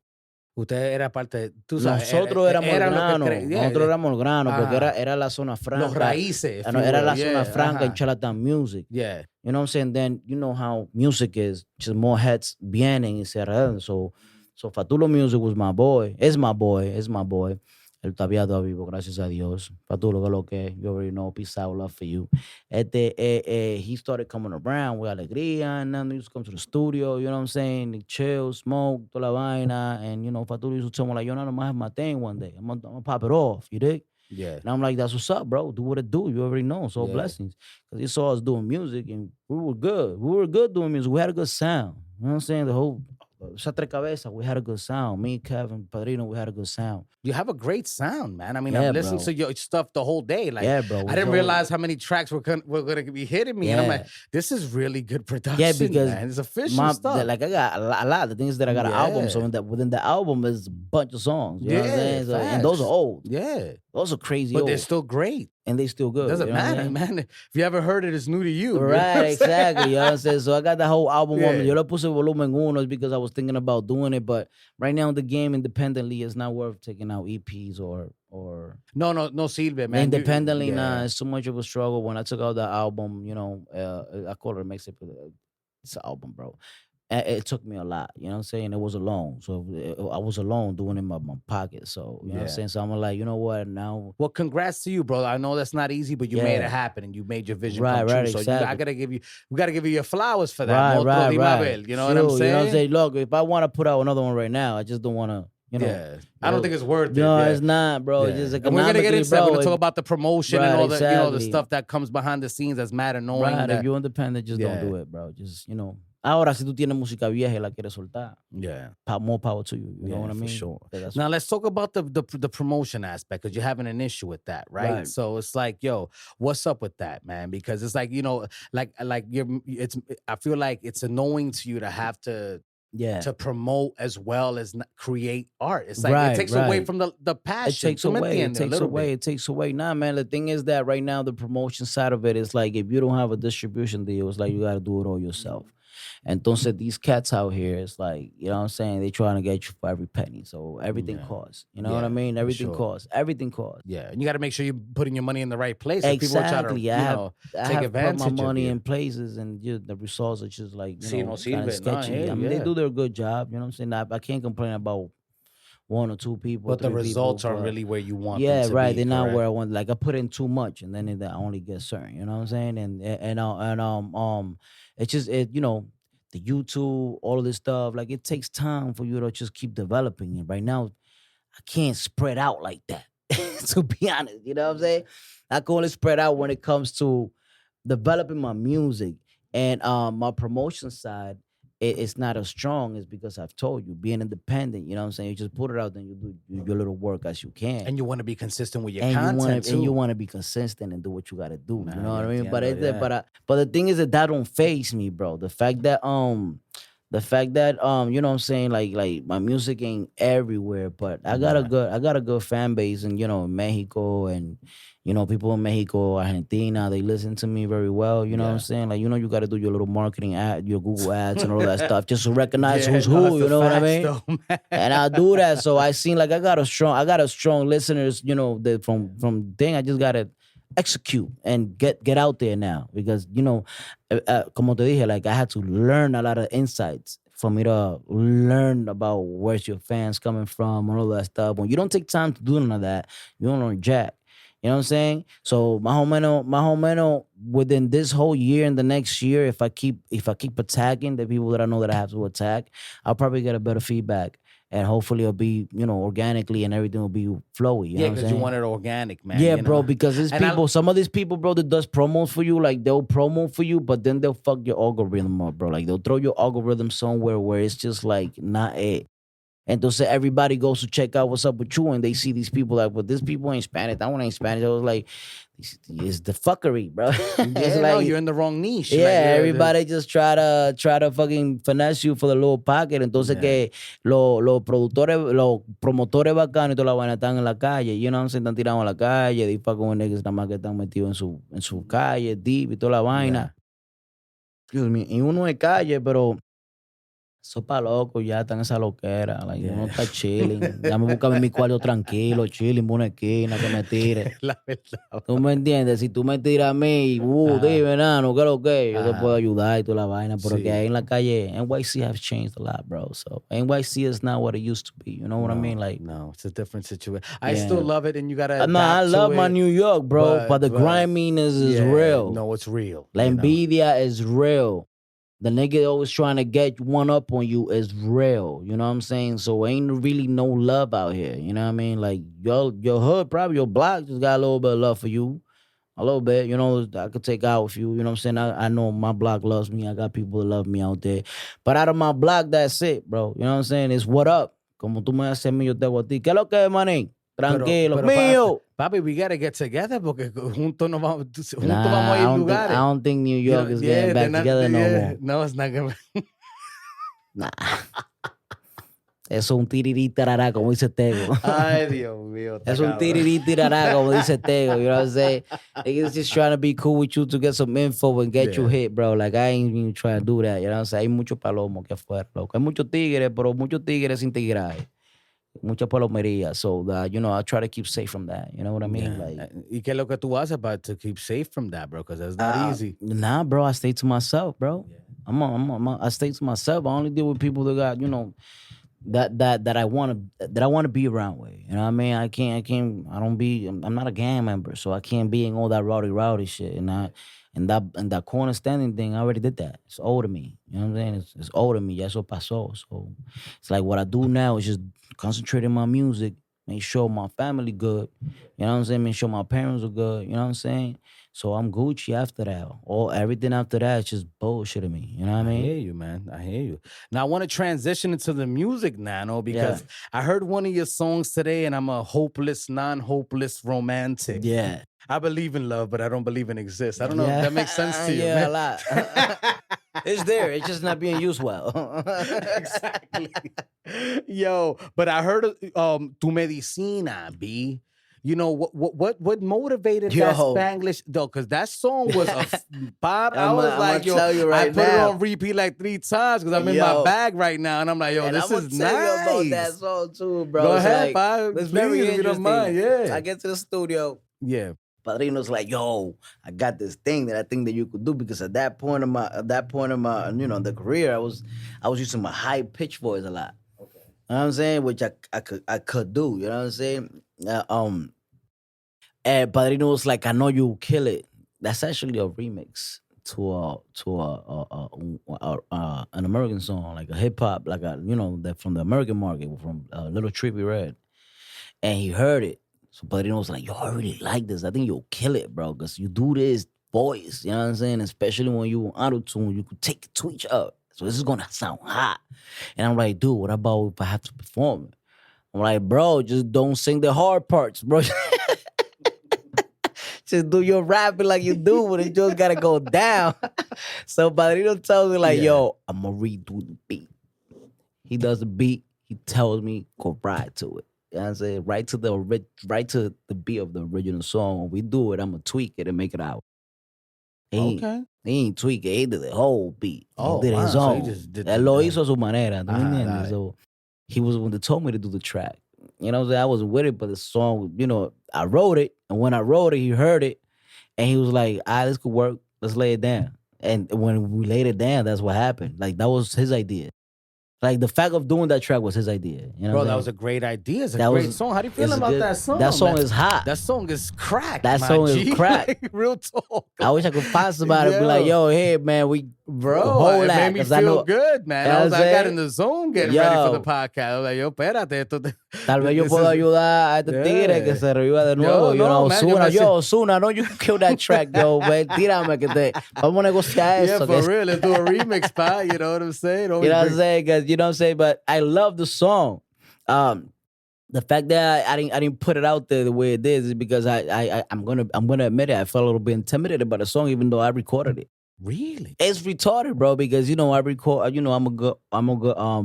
Usted era parte, tú sabes. Nosotros éramos el grano, nosotros éramos el grano, porque era la zona franca. Los raíces. Era la zona franca en Charlatan Music. Yeah. You know what I'm saying? Then you know how music is, just more heads vienen y se alrededor. So Fatulo Music was my boy. Is my boy. Él todavía vivo, gracias a Dios. Fatulo, que lo que, you already know, peace out, love for you. He started coming around with alegría, and then he used to come to the studio, you know what I'm saying? He chill, smoke, toda la vaina, and, Fatulo used to tell me, like, yo, no, I have my thing one day. I'm gonna pop it off, you dig? Yeah. And I'm like, that's what's up, bro. Do what it do. You already know. So blessings. Because he saw us doing music, and we were good. We were good doing music. We had a good sound. You know what I'm saying? The whole... Tres Cabezas, we had a good sound. Me, Kevin, Padrino, we had a good sound. You have a great sound, man. I mean, I've listened to your stuff the whole day. Like, yeah, bro. I didn't realize how many tracks were gonna be hitting me. Yeah. And I'm like, this is really good production. Yeah, because man. It's official stuff. Like, I got a lot. The thing is that I got an album, so within the album is a bunch of songs. You know what I'm saying? So, and those are old. Yeah. Those are crazy but old. They're still great. And they still good. Doesn't matter, man. If you ever heard it, it's new to you. Right, exactly. You know what I'm saying? So I got the whole album on me. Yo le puse volumen uno because I was thinking about doing it, but right now in the game independently, it's not worth taking out EPs or No sirve, man. Independently, nah, it's too much of a struggle. When I took out the album, I call it a mixtape. It's an album, bro. It took me a lot, you know what I'm saying? It was alone. So I was alone doing it in my pocket. So, you know what I'm saying? So I'm like, you know what, now... Well, congrats to you, bro. I know that's not easy, but you made it happen and you made your vision come true. So exactly. we gotta give you your flowers for that. Right. You know what I'm saying? You know what I'm saying? Look, if I want to put out another one right now, I just don't want to... I don't think it's worth it. No, it's not, bro. It's just and we're gonna get into that. We're gonna talk about the promotion and all the exactly. the stuff that comes behind the scenes that's matter knowing that if you're independent, just don't do it, bro. Just Ahora, si tú tienes música vieja y la quieres soltar, more power to you. You know what I mean? For sure. Now let's talk about the promotion aspect, because you're having an issue with that, right? So it's like, yo, what's up with that, man? Because it's like, I feel like it's annoying to you to have to promote as well as create art. It's like it takes away from the passion. It takes away. Nah, man, the thing is that right now the promotion side of it is like, if you don't have a distribution deal, it's like you got to do it all yourself. Entonces, these cats out here, it's like, you know what I'm saying? They trying to get you for every penny. So everything costs. You know what I mean? Everything costs. Everything costs. Yeah. And you got to make sure you're putting your money in the right place. Exactly. People try to, take advantage put my money of in places, and the results are just like, kind of sketchy. No, I mean, they do their good job. You know what I'm saying? I can't complain about one or two people. But the results are really where you want them to be. Yeah, right. They're not where I want. Like, I put in too much, and then I only get certain. You know what I'm saying? And it's just, the YouTube, all of this stuff, like, it takes time for you to just keep developing it. Right now, I can't spread out like that, to be honest. You know what I'm saying? I can only spread out when it comes to developing my music. And my promotion side, it's not as strong as, because I've told you, being independent, you know what I'm saying? You just put it out there and you do your little work as you can. And you want to be consistent with your content, too. And you want to be consistent and do what you got to do. You know what I mean? But the thing is that don't faze me, bro. The fact that you know what I'm saying, like my music ain't everywhere, but I got a good fan base, and Mexico, and people in Mexico, Argentina, they listen to me very well. You know what I'm saying? Like, you got to do your little marketing ad, your Google ads and all that stuff, just to recognize who's who. You know what I mean? Though, and I do that, so I seen like I got a strong listeners. That from thing, I just gotta execute and get out there now, because como te dije, like, I had to learn a lot of insights for me to learn about where's your fans coming from and all that stuff. When you don't take time to do none of that, you don't learn jack. You know what I'm saying? So my homeno, within this whole year and the next year, if I keep attacking the people that I know that I have to attack, I'll probably get a better feedback. And hopefully it'll be, organically and everything will be flowy. You know what I'm because saying? you want it organic, man. Yeah, bro, because these people, some of these people, bro, that does promos for you, like they'll promo for you, but then they'll fuck your algorithm up, bro. Like they'll throw your algorithm somewhere where it's just like not it. Entonces everybody goes to check out what's up with you, and they see these people like, well, these people ain't Spanish. That one ain't Spanish. I was like, it's the fuckery, bro. It's no, you're in the wrong niche. Yeah, everybody just try to fucking finesse you for the little pocket. Entonces que los productores, los promotores bacanos y toda la vaina están en la calle. You know what I'm saying? Están tirados en la calle. These fucking niggas nada más que están metidos en su calle, deep y toda la vaina. Excuse me. Y uno es calle, pero eso pa' loco, ya están esa loquera. Like, uno está chilling. Ya me busca mi cuarto tranquilo, chilling, una esquina, que me tire. La verdad. ¿Tú me entiendes? Si tú me tiras a mí, dime, Nano, ¿qué es lo que? Yo te puedo ayudar y toda la vaina. Pero que ahí en la calle, NYC has changed a lot, bro. So, NYC is not what it used to be. You know what I mean? Like, no, it's a different situation. I still love it, and you gotta adapt I love to my it, New York, bro. But the griminess is real. No, it's real. La envidia is real. The nigga always trying to get one up on you is real. You know what I'm saying? So ain't really no love out here. You know what I mean? Like your hood, probably your block just got a little bit of love for you. A little bit. You know, I could take out with you. You know what I'm saying? I know my block loves me. I got people that love me out there. But out of my block, that's it, bro. You know what I'm saying? It's what up. Como tú me haces mío, te hago a ti. ¿Qué es lo que es, manín? Tranquilo. Pero mío. Papi, we gotta get together porque juntos vamos a ir lugares. I don't think New York is getting back together no more. No, it's not gonna. Nah. Eso es un tirirí tarará, como dice Tego. Ay, Dios mío. Es un tirirí tarará, como dice Tego. You know what I'm saying? Niggas just trying to be cool with you to get some info and get you hit, bro. Like, I ain't even trying to do that. You know what I'm saying? Hay mucho palomo que afuera, loco. Hay muchos tigres, pero muchos tigres sin tigraje. Mucha palomería. So, that, I try to keep safe from that. You know what I mean? Yeah. Like, ¿Y qué es lo que tú haces about to keep safe from that, bro? Because that's not easy. Nah, bro. I stay to myself, bro. Yeah. I stay to myself. I only deal with people that got, that I want to be around with. You know what I mean? I'm not a gang member, so I can't be in all that rowdy shit. And that corner standing thing, I already did that. It's old to me. You know what I'm saying? It's old to me. Ya eso pasó. So it's like what I do now is just concentrate on my music, make sure my family good. You know what I'm saying? Make sure my parents are good. You know what I'm saying? So I'm Gucci after that. Everything after that is just bullshit to me. You know what I mean? I hear you, man. I hear you. Now I want to transition into the music, Nano, because I heard one of your songs today, and I'm a hopeless, non-hopeless romantic. Yeah. I believe in love, but I don't believe it exists. I don't know if that makes sense to you. Yeah, man. a lot. It's there. It's just not being used well. Exactly. Yo, but I heard Tu Medicina, B. You know what motivated that Spanglish though? Because that song was a pop. I was like, yo, I put it on repeat like 3 times because I'm in my bag right now, and I'm like, yo, this is nice. I'm about that song too, bro. Go ahead, it's very interesting. If you don't mind, yeah. I get to the studio. Yeah. Padrino's like, yo, I got this thing that I think that you could do, because at that point of my the career, I was using my high pitched voice a lot. Okay. You know what I'm saying? Which I could do. You know what I'm saying? And Padrino was like, I know you'll kill it. That's actually a remix to an American song, like a hip hop, like that from the American market, from Little Trippie Red. And he heard it. So Padrino was like, yo, I really like this. I think you'll kill it, bro, because you do this voice, you know what I'm saying? Especially when you auto-tune, you could take it twitch up. So this is going to sound hot. And I'm like, dude, what about if I have to perform it? I'm like, bro, just don't sing the hard parts, bro. Just do your rapping like you do, but it just got to go down. So Padrino tells me like, yo, I'm going to redo the beat. He does the beat. He tells me, go ride to it. You know what I'm saying? Right to the beat of the original song. When we do it, I'm going to tweak it and make it out. He ain't tweak it. He did the whole beat. He did his own. So he just did lo hizo a su manera. So he was the one that told me to do the track. You know what I'm saying? I wasn't with it, but the song, I wrote it. And when I wrote it, he heard it. And he was like, this could work. Let's lay it down. And when we laid it down, that's what happened. Like, that was his idea. Like the fact of doing that track was his idea. You know, bro, that was a great idea. It's a That great was- song. How do you feel it's a about good- that song? that song man? is hot. That song is crack. That my song is G. crack. Like, real talk. I wish I could find somebody to be like, yo, hey man, we Bro, hold it that, made me 'cause I feel know- good, man. You know I what I'm got saying? in the zone getting ready for Yo. the podcast. I was like, yo, espérate. Esto Tal vez yo this puedo is- ayudar a este tigre que se reviva de nuevo. You no, know, man, yo Ozuna, me yo, Ozuna, no, you can kill that track, yo, man. Tírame que te, vamos a negociar Yeah, eso. for que- real. Let's do a remix, pa. You know what I'm saying? You know what I'm saying? 'Cause you know what I'm saying? But I love the song. The fact that I didn't put it out there the way it is because I'm gonna admit it. I felt a little bit intimidated by the song, even though I recorded it. Really? It's retarded, bro, because you know I record. You know I'm a good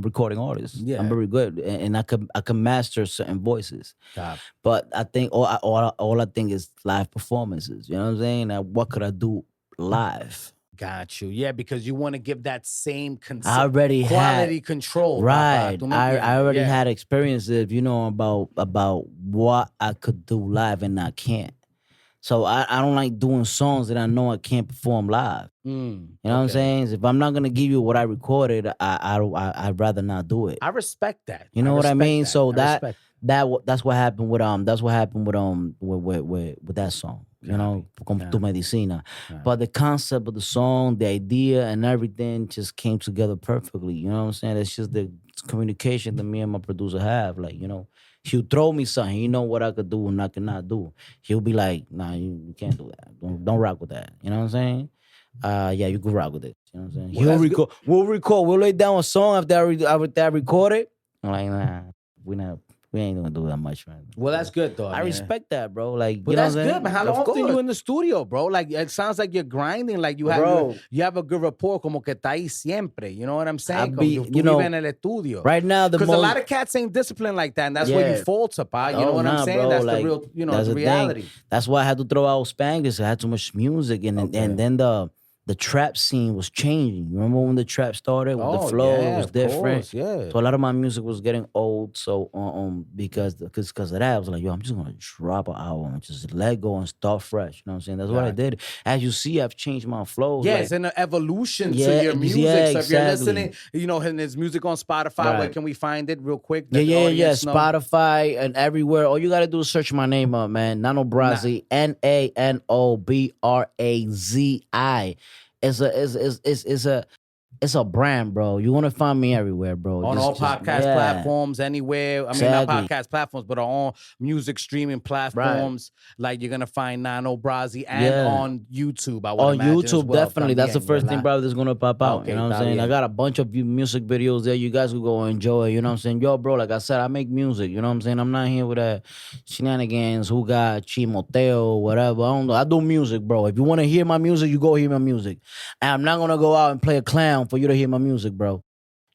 recording artist. Yeah. I'm very good, and I can master certain voices. God. But I think all I think is live performances. You know what I'm saying? Now, what could I do live? Got you. Yeah, because you want to give that same I already quality had control. right. Papa. I already Yeah. had experiences, you know, about what I could do live and I can't. So I don't like doing songs that I know I can't perform live. You know what I'm saying? If I'm not gonna give you what I recorded, I'd rather not do it. I respect that. You know what I respect mean? that. So I that's respect what happened with with that song. You know, con Tu Medicina. But the concept of the song, the idea, and everything just came together perfectly. You know what I'm saying? It's just the communication that me and my producer have. Like, you know, he'll throw me something. He know what I could do and I cannot do. He'll be like, nah, you can't do that. Don't rock with that. You know what I'm saying? Yeah, you can rock with it. You know what I'm saying? Well, We'll lay down a song after I record it. I'm like, nah, we ain't gonna do that much, man. Well, that's good, though. I respect that, bro. Like, But you know that's what I'm good, saying? man. How Of often course. you in the studio, bro? Like, it sounds like you're grinding. Like, you Bro. have a good rapport, como que está ahí siempre. You know what I'm saying? Como you tú know, vives en el estudio. Right now, the Because most a lot of cats ain't disciplined like that, and that's where you Yeah. falter, pa. You know Oh, what I'm nah, saying? bro, That's like, the real, you know, that's the the reality. thing. That's why I had to throw out Spanglish. I had too much music, and then the trap scene was changing. Remember when the trap started? The flow was of different. course, yeah. So a lot of my music was getting old. So because of that, I was like, yo, I'm just gonna drop an album and just let go and start fresh. You know what I'm saying? That's what I did. As you see, I've changed my flows. Yeah, like, it's an evolution Yeah, to your music. yeah, So if you're exactly. listening, you know, and there's music on Spotify. Where Right. can we find it real quick? Let the Yeah. audience know? Spotify and everywhere. All you gotta do is search my name up, man. Nano Brazi, NANOBRAZI. It's a brand, bro. You want to find me everywhere, bro. On all podcast platforms, anywhere. I mean, Exactly. not podcast platforms, but on all music streaming platforms. Like, you're going to find Nano Brazi and on YouTube. I would On imagine YouTube, as well, definitely. That's the también, first ¿verdad? thing probably that's gonna pop out. Okay, You know what I'm está saying? bien. I got a bunch of music videos there. You guys will go enjoy. You know what I'm saying? Yo, bro, like I said, I make music. You know what I'm saying? I'm not here with that shenanigans, who got chimoteo, whatever. I don't know. I do music, bro. If you want to hear my music, you go hear my music. And I'm not gonna go out and play a clown for you to hear my music, bro.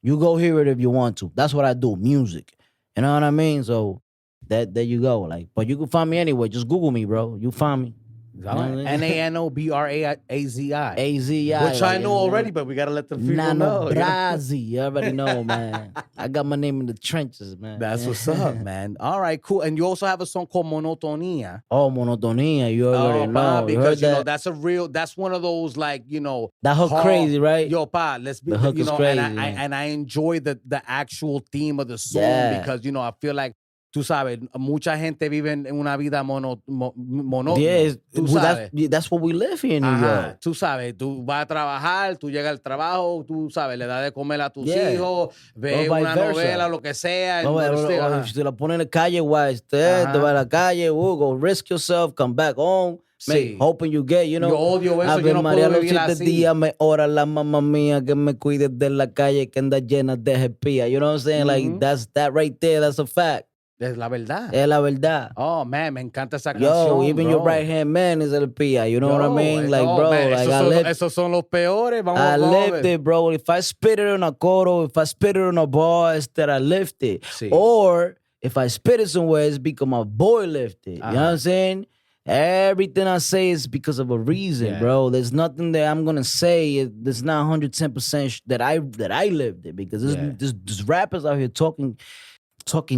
You go hear it if you want to. That's what I do, music. You know what I mean? So there you go. Like, but you can find me anywhere. Just Google me, bro. You find me. NANOBRAZI. AZI. Which I know already, but we got to let the people know. Nano Brazi. You already know, man. I got my name in the trenches, man. That's what's up, man. All right, cool. And you also have a song called Monotonia. Oh, Monotonia. You already know. Because, you know, that's one of those, like, you know. That hook crazy, right? Yo, pa, let's be, The hook you is know, crazy, and I enjoy the actual theme of the song because, you know, I feel like, tú sabes, mucha gente vive en una vida monótona. Yeah, tú sabes. that's what we live here in New York. Tú sabes, tú vas a trabajar, tú llegas al trabajo, tú sabes, le das de comer a tus hijos, ves una novela, lo que sea. Si te la ponen en la calle, guay, te va a la calle, go risk yourself, come back home. Sí. Hoping you get, you know. Yo odio eso, Ave yo no María, puedo los vivir 7 así. días me ora la mamá mía que me cuide de la calle que anda llena de espía. You know what I'm saying? Like, that's that right there, that's a fact. Es la verdad. Es la verdad. Oh, man, me encanta esa Yo, canción, even bro. your right-hand man is el pía. You know what I mean? Like, no, bro, man, like, esos son los peores. I lived it, bro. If I spit it on a coro, if I spit it on a bar, it's that I lift it. Sí. Or if I spit it somewhere, it's because my boy lifted. You know what I'm saying? Everything I say is because of a reason, bro. There's nothing that I'm gonna say that's not 110% that I lived it, because there's rappers out here talking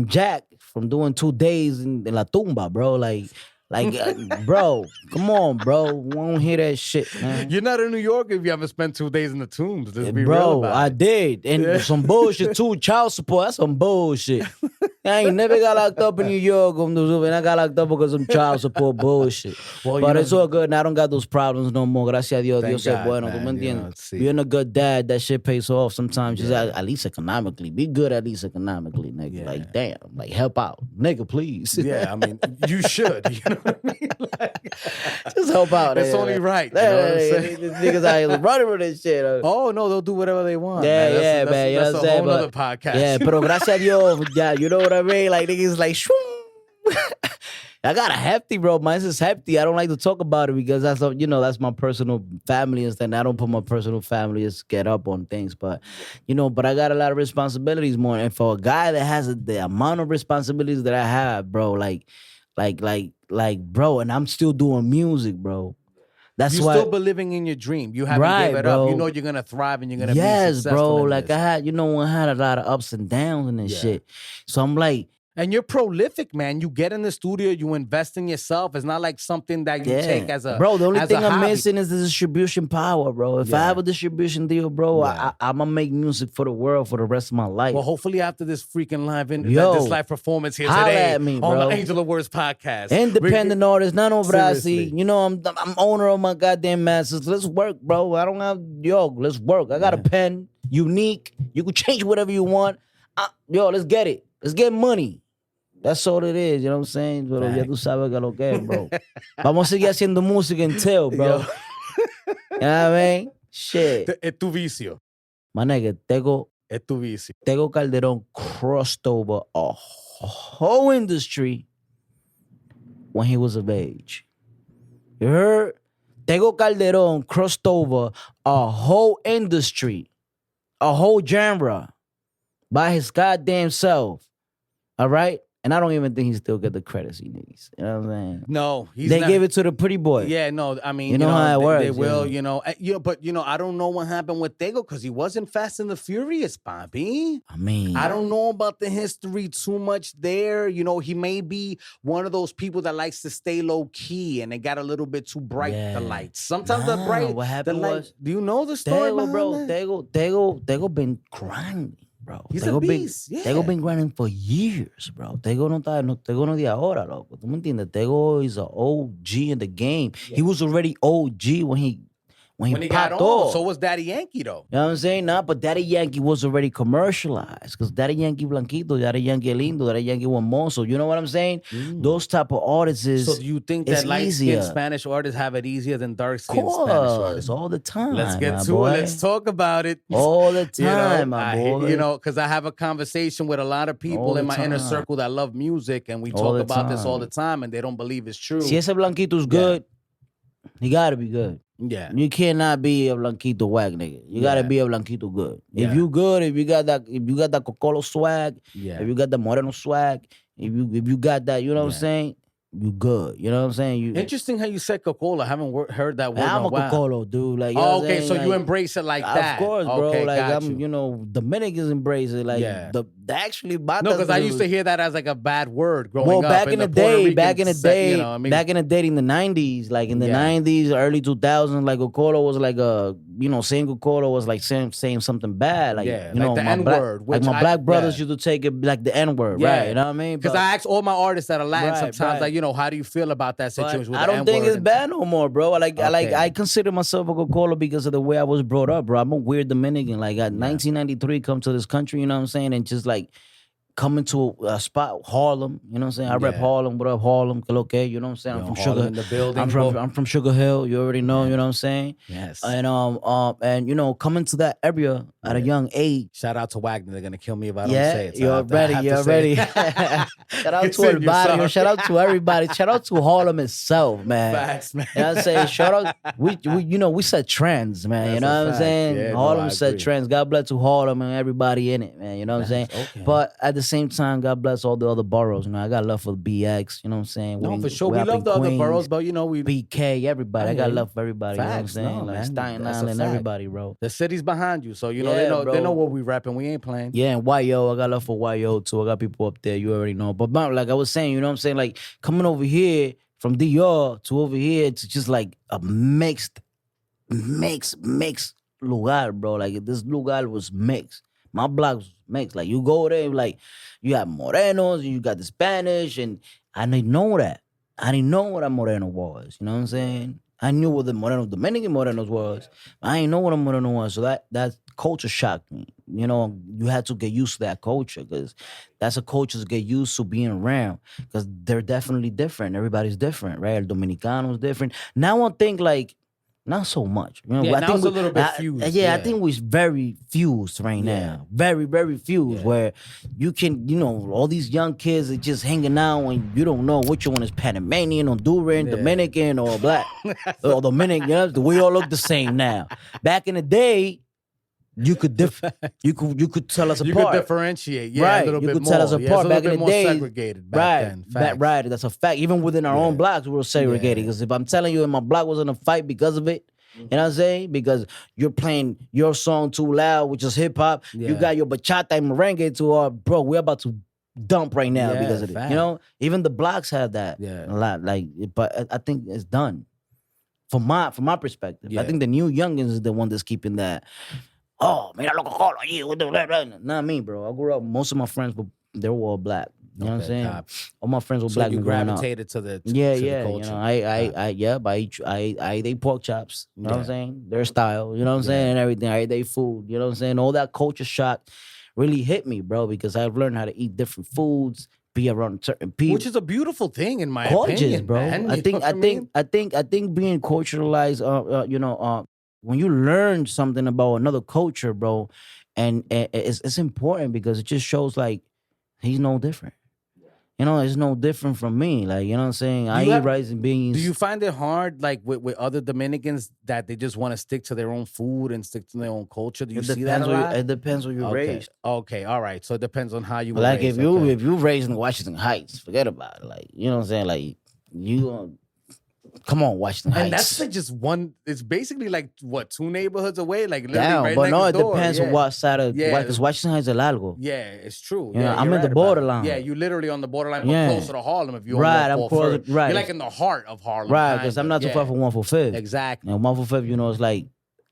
jack from doing 2 days in La Tumba, bro. Like, Like, bro, come on, bro. We don't hear that shit, man. You're not in New York if you haven't spent 2 days in the tombs. Let's be real Bro, about I it. did. And some bullshit too. Child support, that's some bullshit. I ain't never got locked up in New York, and I got locked up because of some child support bullshit. Well, but you it's know, all good. And I don't got those problems no more. Gracias a Dios. Thank Dios es God, bueno. man, ¿Tú me you know, entiendes? see. Being a good dad, that shit pays off sometimes. Just Yeah. at least economically. Be good at least economically, nigga. Yeah. Like, damn. Like, help out. Nigga, please. Yeah, I mean, you should. You know what I mean? Like, Just help out. it's nigga. only right. You know what I'm saying? These niggas out here running with this shit. Oh, no, they'll do whatever they want. Yeah, man. yeah, man. You know That's what I'm a saying? whole other But- podcast. Yeah, pero gracias a Dios, yeah, you know what I mean? Like, niggas like, shroom. I got a hefty, bro. Mine's is hefty. I don't like to talk about it because that's, that's my personal family and stuff. I don't put my personal family just get up on things. But, but I got a lot of responsibilities more. And for a guy that has the amount of responsibilities that I have, bro, bro, and I'm still doing music, bro. That's You're why. still living in your dream. You haven't Right, gave it bro. up. You know you're gonna thrive and you're gonna be Yes, successful. bro. in Like this. I had, I had a lot of ups and downs and this Yeah. shit. So I'm like, And you're prolific, man. You get in the studio, you invest in yourself. It's not like something that you take as a bro. The only as thing a I'm hobby. missing is the distribution power, bro. If I Yeah. have a distribution deal, bro, Yeah. I'm gonna make music for the world for the rest of my life. Well, hopefully after this freaking Yo, this live performance here holla today at me, on bro. the Angel of Words podcast. Independent artist, Nano Brazi. Seriously. I'm owner of my goddamn masters. Let's work, bro. I don't have let's work. I got a pen, unique. You can change whatever you want. Let's get it. Let's get money. That's all it is, you know what I'm saying? Pero ya tú sabes que lo que es, bro. Vamos a seguir haciendo música until, bro. Yo. You know what I mean? Shit. Es tu vicio. My nigga, Tego Es tu vicio. Calderon crossed over a whole industry when he was of age. You heard? Tego Calderon crossed over a whole industry, a whole genre by his goddamn self. All right? And I don't even think he still get the credits he needs. You know what I'm saying? No, he's They not. give it to the pretty boy. Yeah, no, I mean, You know how it works, They will, yeah. but I don't know what happened with Tego because he wasn't Fast and the Furious, Bobby. I mean, I don't know about the history too much there. He may be one of those people that likes to stay low key and it got a little bit too bright, the lights. Sometimes the bright, what happened was, do you know the story Tego, behind bro, that? Tego been grinding, bro. He's Tego a beast, yeah. Tego been grinding for years, bro. Tego no de ahora, loco. ¿Tú me entiendes? Tego is an OG in the game. Yeah. He was already OG when he got popped on. off. So was Daddy Yankee, though. You know what I'm saying? Nah, but Daddy Yankee was already commercialized because Daddy Yankee Blanquito, Daddy Yankee Lindo, Daddy Yankee Hermoso. You know what I'm saying? Those type of artists is So do you think that light-skinned Spanish artists have it easier than dark-skinned Spanish artists? All the time. Let's get to boy. it. Let's talk about it. All the time, my boy. Because I have a conversation with a lot of people in my inner circle that love music, and we talk about this all the time, and they don't believe it's true. Si ese Blanquito's good, he gotta be good. Yeah. You cannot be a Blanquito whack nigga. You gotta be a Blanquito good. Yeah. If you good, if you got that Cocolo swag, Yeah. if you got the Moreno swag, if you got that, you know what I'm saying? You good. You know what I'm saying? Interesting how you said Coca-Cola. I haven't heard that word in I'm a a while. Cocolo, dude. Like, you know what I'm okay, saying? so you Like, embrace it like that. Of course, bro. Okay, Like got I'm, you. Dominicans embrace it. Like actually, No, because I used to hear that as like a bad word growing up. back in the day, back in the day, you know what I mean? back in the day in the 90s, like in the 90s, early 2000s, like Cocolo was like saying Cocolo was like saying something bad, like Yeah, you know, like the my N-word, like my which black brothers yeah. used to take it like the N-word, right? You know what I mean? Because I ask all my artists that are Latin Right, sometimes, right. like, how do you feel about that situation with I the don't think N-word it's and- bad no more, bro. Okay. I consider myself a Cocolo because of the way I was brought up, bro. I'm a weird Dominican. Like at 1993, come to this country, you know what I'm saying, and just like coming to a spot, Harlem, you know what I'm saying? I rep Harlem, what up, Harlem, que lo que, you know what I'm saying? I'm from Harlem Sugar. in the building, I'm from Sugar Hill, you already know, you know what I'm saying? Yes. And coming to that area at a young age. Shout out to Wagner. They're gonna kill me if I don't say it. So you're ready. Shout out to El Barrio. Shout out to everybody. Shout out to Harlem itself, man. Facts, man. You know what I'm saying? Shout out. We set trends, man. You That's know a what I'm fact. saying? Yeah, no, Harlem I set agree. trends. God bless to Harlem and everybody in it, man. You know what I'm saying? Okay. But at the same time, God bless all the other boroughs. You know, I got love for BX. You know what I'm saying? No, for sure. We up love in the other Queens, boroughs, but we BK, everybody. I got love for everybody. Facts, you know what I'm saying? no, Like man. Staten That's a Island, fact. everybody, bro. the city's behind you, so Yeah, they know bro. what we rapping. We ain't playing. Yeah, and YO, I got love for YO too. I got people up there, you already know. But like I was saying, you know what I'm saying? Like coming over here, from DR to over here to just like a mixed lugar, bro. Like this lugar was mixed. My block was mixed. Like you go there, like you have Morenos, you got the Spanish, and I didn't know that. I didn't know what a Moreno was. You know what I'm saying? I knew what the Dominican Morenos was. I didn't know what a Moreno was. So that culture shocked me. You know, you had to get used to that culture because that's a culture to get used to being around because they're definitely different. Everybody's different, right? El Dominicano's different. Now I think like, not so much. You know, Yeah, I now think it's a little bit fused. Yeah, I think we're very fused right now. Very, very fused. Where you can, you know, all these young kids are just hanging out and you don't know which one is Panamanian, Honduran, Dominican, or black. Or Dominican. You know, we all look the same now. Back in the day, you could you could tell us apart. You could differentiate, right? A little you bit could more. tell us apart. Back in the day, segregated back then. Right, that's a fact. Even within our own blocks, we were segregated. Because if I'm telling you, my block was in a fight because of it. You know what I'm saying? Because you're playing your song too loud, which is hip hop. You got your bachata and merengue to bro, we're about to dump right now because of it. You know, even the blocks have that a lot. Like, but I think it's done. From my perspective, I think the new youngins is the one that's keeping that. Oh, mira lo que colo allí. Not me, bro. I grew up. Most of my friends they were all black. You know what I'm saying? All my friends were black. You growing gravitated up. to the the culture. You know, I ate pork chops. You know what I'm saying? Their style. You know what I'm saying? And everything. I ate their food. You know what I'm saying? All that culture shock really hit me, bro, because I've learned how to eat different foods, be around certain people, which is a beautiful thing in my Gorgeous, opinion, bro. Man. I think being culturalized, when you learn something about another culture, bro, and it's important because it just shows like he's no different. You know, it's no different from me. Like, you know what I'm saying? I eat rice and beans. Do you find it hard, like with other Dominicans, that they just want to stick to their own food and stick to their own culture? Do you see that a lot? It depends where you're raised. Okay, all right. So it depends on how you were like raised. If you raised in Washington Heights, forget about it. Like, you know what I'm saying? Like, you come on, Washington Heights. And that's like just one. It's basically like what, 2 neighborhoods away, like literally down. right But next no, it door. depends on what side of because Washington Heights is largo. Yeah, it's true. You know, I'm in the borderline. Yeah, you literally on the borderline, but closer to Harlem. If you're I'm closer. Right, you're like in the heart of Harlem. Right, because I'm not too far from 145th. Exactly. And 145th, you know, it's like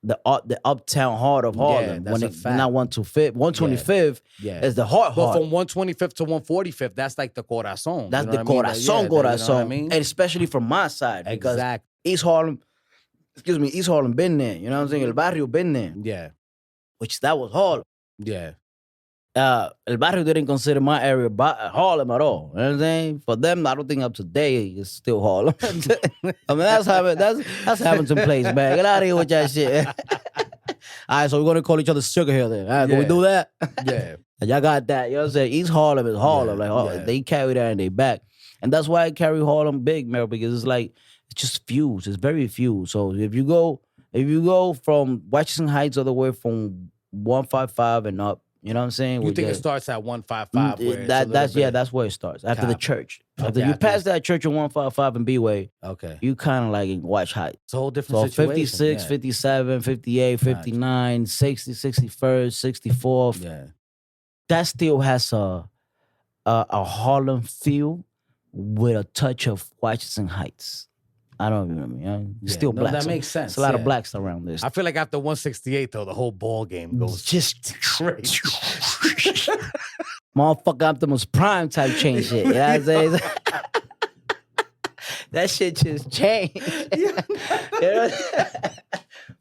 the uptown heart of Harlem. That's a fact. Not 125th. 125th is the heart. But from 125th to 145th, that's like the corazon. That's the corazon. You know what I mean? And especially from my side, because exactly. East Harlem been there. You know what I'm saying? El Barrio been there. Yeah. Which that was Harlem. Yeah. El Barrio didn't consider my area Harlem at all. You know what I'm saying? For them, I don't think up to date it's still Harlem. I mean, that's Hamilton Place, man. Get out of here with that shit. All right, so we're gonna call each other Sugar Hill then. All right, can we do that? Yeah. And y'all got that. You know what I'm saying? East Harlem is Harlem. They carry that in their back. And that's why I carry Harlem big, man, because it's like, it's just fused. It's very fused. So if you go from Washington Heights all the way from 155 and up, you know what I'm saying? You think it starts at 155? That's where it starts. After the church. After you pass that church in 155 and B-Way, you kind of like in Watch Heights. It's a whole different situation. 56, 57, 58, 59, 60, 61st, 64th. Yeah. That still has a Harlem feel with a touch of Washington Heights. I don't even know. Still black. That makes sense. It's a lot of blacks around this. I feel like after 168, though, the whole ball game goes just crazy. Motherfucker Optimus Prime type change shit. You know what I'm saying? That shit just changed. You know?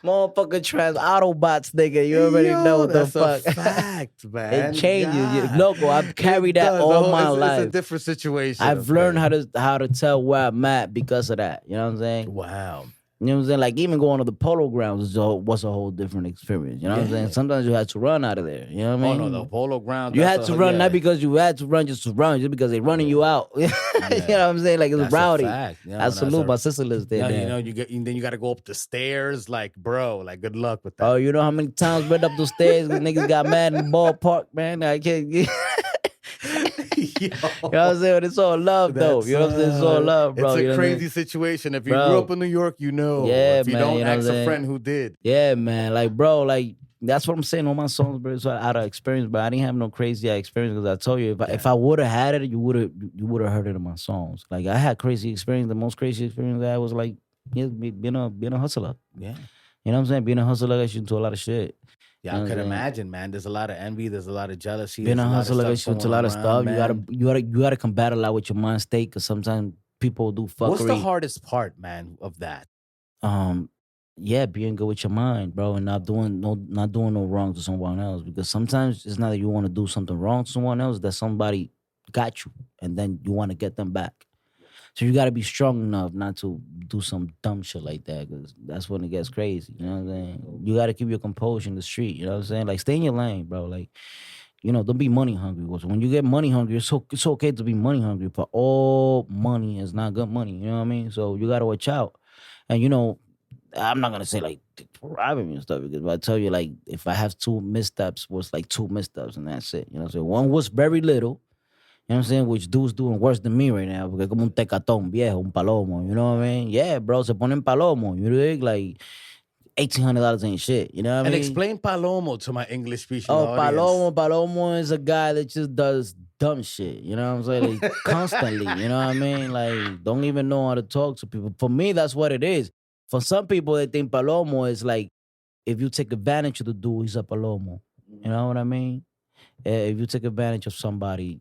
Motherfucker trans Autobots, nigga. You already know what the fuck. That's a fact, man. It changes. Loco, I've carried that all my life. It's a different situation. I've learned how to tell where I'm at because of that. You know what I'm saying? Wow. You know what I'm saying? Like even going to the polo grounds was a whole different experience. You know what I'm saying? Sometimes you had to run out of there. You know what I mean? Oh no, the polo grounds. You had to run not because you had to run, just because they're running you out. You know what I'm saying? Like it's rowdy. I salute my sister lives there. You know, then you got to go up the stairs. Like, bro, like good luck with that. Oh, you know how many times went up those stairs because niggas got mad in the ballpark, man? I can't. You know what I'm saying? It's all love, though. You know what I'm saying? It's all love, bro. It's a crazy situation. If you grew up in New York, you know. Yeah, if you man, don't, ask a friend who did. Yeah, man. Like, bro, like, that's what I'm saying. All my songs, bro, is out of experience, but I didn't have no crazy experience because I told you if I would have had it, you would have heard it in my songs. Like I had crazy experience. The most crazy experience I had was like being a hustler. Yeah. You know what I'm saying? Being a hustler gets you into a lot of shit. Yeah, you know I could imagine, man. There's a lot of envy. There's a lot of jealousy. Being a hustler gets gets you into a lot of stuff. You gotta combat a lot with your mind state because sometimes people do fuckery. What's the hardest part, man, of that? Yeah, being good with your mind, bro, and not doing no wrong to someone else. Because sometimes it's not that you want to do something wrong to someone else, that somebody got you, and then you want to get them back. So you got to be strong enough not to do some dumb shit like that, because that's when it gets crazy. You know what I'm saying? You got to keep your composure in the street. You know what I'm saying? Like, stay in your lane, bro. Like, don't be money hungry. Because when you get money hungry, it's okay to be money hungry, but all money is not good money. You know what I mean? So you got to watch out. And, I'm not going to say, like, robbing me and stuff, because I tell you, like, if I have 2 missteps, was like 2 missteps, and that's it. You know what I'm saying? One was very little. You know what I'm saying? Which dude's doing worse than me right now. Porque como un tecatón viejo, un palomo. You know what I mean? Yeah, bro, se ponen palomo. You dig? Like, $1,800 ain't shit. You know what I mean? And explain palomo to my English-speaking audience. Palomo is a guy that just does dumb shit. You know what I'm saying? Like, constantly. You know what I mean? Like, don't even know how to talk to people. For me, that's what it is. For some people, they think palomo is like, if you take advantage of the dude, he's a palomo. You know what I mean? If you take advantage of somebody,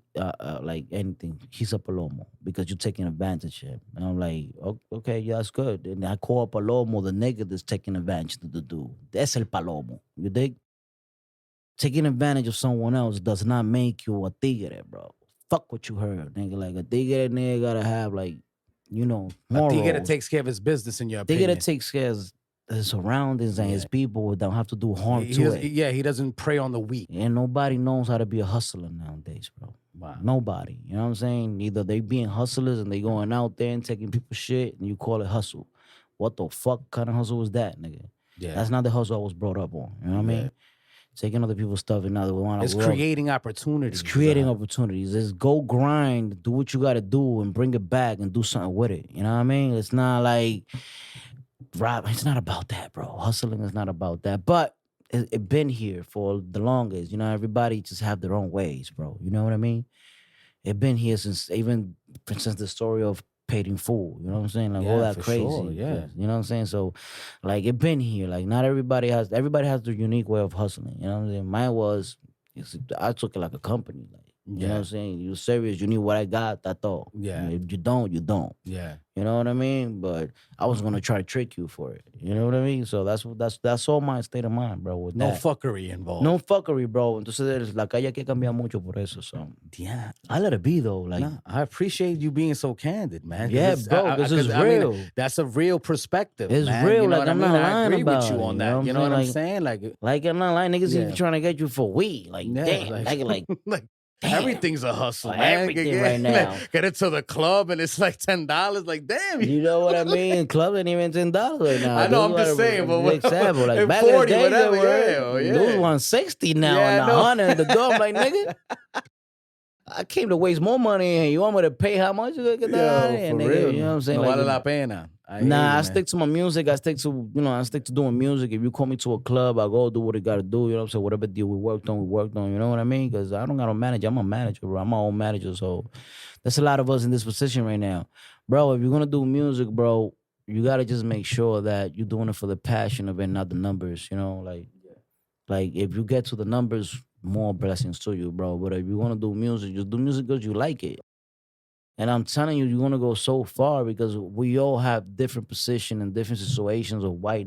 like anything, he's a palomo because you're taking advantage of him. And I'm like, okay, yeah, that's good. And I call palomo the nigga that's taking advantage of the dude. That's el palomo. You dig? Taking advantage of someone else does not make you a tigre, bro. Fuck what you heard, nigga. Like, a tigre nigga gotta have, like, morals. A tigre that takes care of his business, in your opinion. Tigre that takes care of his surroundings and his people don't have to do harm to it. Yeah, he doesn't prey on the weak. And nobody knows how to be a hustler nowadays, bro. Wow. Nobody. You know what I'm saying? Either they being hustlers and they going out there and taking people's shit and you call it hustle. What the fuck kind of hustle is that, nigga? Yeah. That's not the hustle I was brought up on. You know what I mean? Taking other people's stuff and now they want to. It's creating opportunities. It's creating opportunities. It's go grind, do what you got to do and bring it back and do something with it. You know what I mean? It's not like... Rob, it's not about that, bro. Hustling is not about that. But it been here for the longest. Everybody just have their own ways, bro. You know what I mean? It been here since the story of Paid in Full. You know what I'm saying? Like, all that crazy. Sure, yeah. You know what I'm saying? So, like, it been here. Like, not everybody has their unique way of hustling. You know what I'm saying? Mine was, I took it like a company. Like, you know what I'm saying? You serious, you need what I got, that's all. Yeah. If you don't, you don't. Yeah. You know what I mean? But I was gonna try to trick you for it. You know what I mean? So that's all my state of mind, bro. With no that. fuckery involved. No fuckery, bro. Entonces la calle que cambia mucho por eso. So yeah, I let it be though. Like, nah, I appreciate you being so candid, man. Yeah, bro. This is real. I mean, that's a real perspective. It's man. real. You know like, I'm not lying I agree about with you on that. You know what I'm saying? Like, I'm not lying. Niggas even trying to get you for weed. Like, damn, like. Damn. Everything's a hustle, man. Everything right now. Get it to the club and it's like $10. Like, damn. You know what I mean? Club ain't even $10 right now. I know, I'm just saying, but example, like back 40, in the day, whatever, those 160 now and 100 at the door. I'm like, nigga, I came to waste more money and you want me to pay how much you get that? For nigga, real. You know what I'm saying? No like, vale la pena. I stick to my music. I stick to doing music. If you call me to a club, I go do what I gotta do. You know what I'm saying? Whatever deal we worked on. You know what I mean? Because I don't got a manager. I'm a manager, bro. I'm my own manager. So there's a lot of us in this position right now. Bro, if you're gonna do music, bro, you gotta just make sure that you're doing it for the passion of it, not the numbers, Like if you get to the numbers, more blessings to you, bro. But if you wanna do music, just do music because you like it. And I'm telling you, you're going to go so far because we all have different positions and different situations of why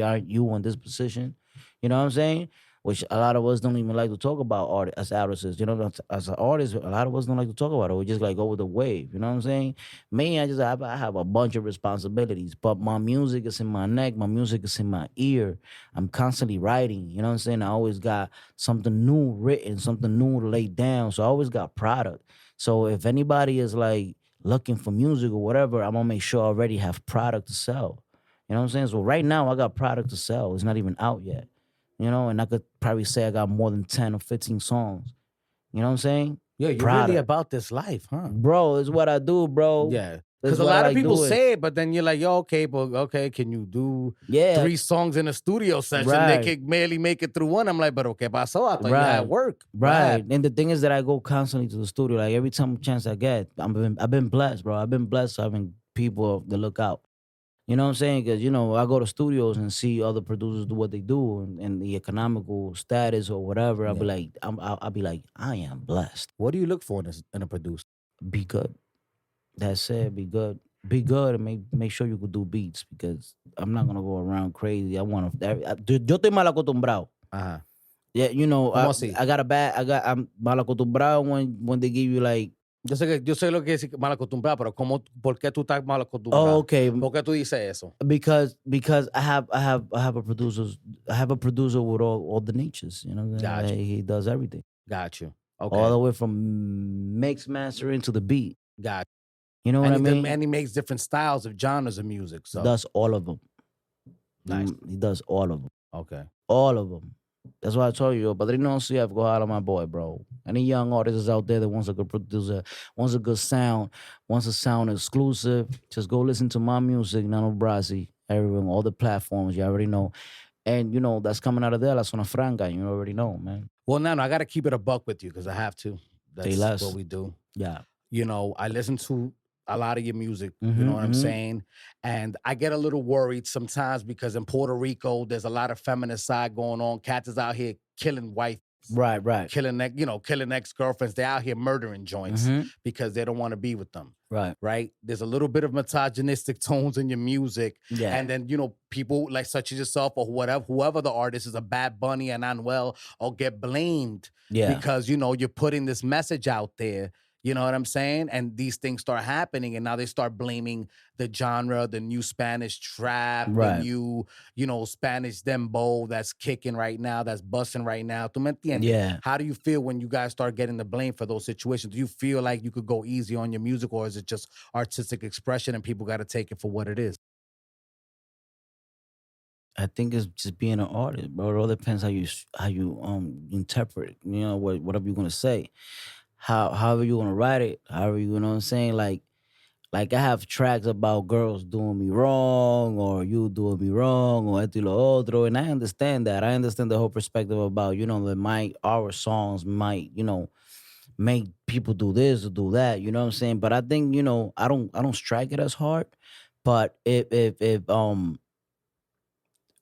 aren't you in this position? You know what I'm saying? Which a lot of us don't even like to talk about as artists. As an artist, a lot of us don't like to talk about it. We just like go with the wave. You know what I'm saying? Me, I have a bunch of responsibilities, but my music is in my neck. My music is in my ear. I'm constantly writing. You know what I'm saying? I always got something new written, something new laid down. So I always got product. So if anybody is like looking for music or whatever, I'm gonna make sure I already have product to sell. You know what I'm saying? So right now I got product to sell. It's not even out yet. And I could probably say I got more than 10 or 15 songs. You know what I'm saying? Yeah, you're really about this life, huh? Bro, it's what I do, bro. Yeah. Because a lot of people say it, but then you're like, yo, okay, but okay, can you do 3 songs in a studio session? They can barely make it through one. I'm like, but okay, pasó? I thought you had work. Right. And the thing is that I go constantly to the studio. Like every chance I get, I've been blessed, bro. I've been blessed having people to look out. You know what I'm saying? Because, you know, I go to studios and see other producers do what they do and the economical status or whatever. I'll be like, I'll be like, I am blessed. What do you look for in a producer? Be good. That's it. Be good. Be good and make sure you could do beats because I'm not gonna go around crazy. I want to. Yo estoy mal acostumbrado. Yeah, you know, I'm mal acostumbrado when they give you like. Yo sé lo que es mal acostumbrado, pero ¿por qué tú estás mal acostumbrado? Oh, okay. ¿Por qué tú dices eso? Because I have a producer with all the niches. You know, gotcha. He does everything. Got you. Okay. All the way from mix mastering to the beat. Got you. You know what I mean? And he makes different styles of genres of music. So does all of them. Nice. He does all of them. Okay. All of them. That's why I told you, Padrino CF, go holler my boy, bro. Any young artists out there that wants a good producer, wants a good sound, wants a sound exclusive, just go listen to my music, Nano Brazi, everyone, all the platforms, you already know. And, you know, that's coming out of there, La Zona Franca, you already know, man. Well, Nano, I got to keep it a buck with you because I have to. That's what we do. Yeah. You know, I listen to a lot of your music, you know what I'm saying? And I get a little worried sometimes because in Puerto Rico, there's a lot of feminist side going on. Cats is out here killing wife. Right. Killing ex-girlfriends. They're out here murdering joints because they don't want to be with them. Right? There's a little bit of misogynistic tones in your music. Yeah. And then, you know, people like such as yourself or whoever the artist is, a Bad Bunny and Anuel, or get blamed because, you know, you're putting this message out there. You know what I'm saying? And these things start happening, and now they start blaming the genre, the new Spanish trap, the new, you know, Spanish dembow that's kicking right now, that's busting right now. ¿Tú me entiendes? Yeah. How do you feel when you guys start getting the blame for those situations? Do you feel like you could go easy on your music, or is it just artistic expression and people got to take it for what it is? I think it's just being an artist, bro. It all depends how you interpret, you know, whatever you're gonna say. However you want to write it, however you know what I'm saying, like I have tracks about girls doing me wrong or you doing me wrong or esto y lo otro, and I understand that. I understand the whole perspective about, you know, that our songs might, you know, make people do this or do that, you know what I'm saying? But I think, you know, I don't strike it as hard, but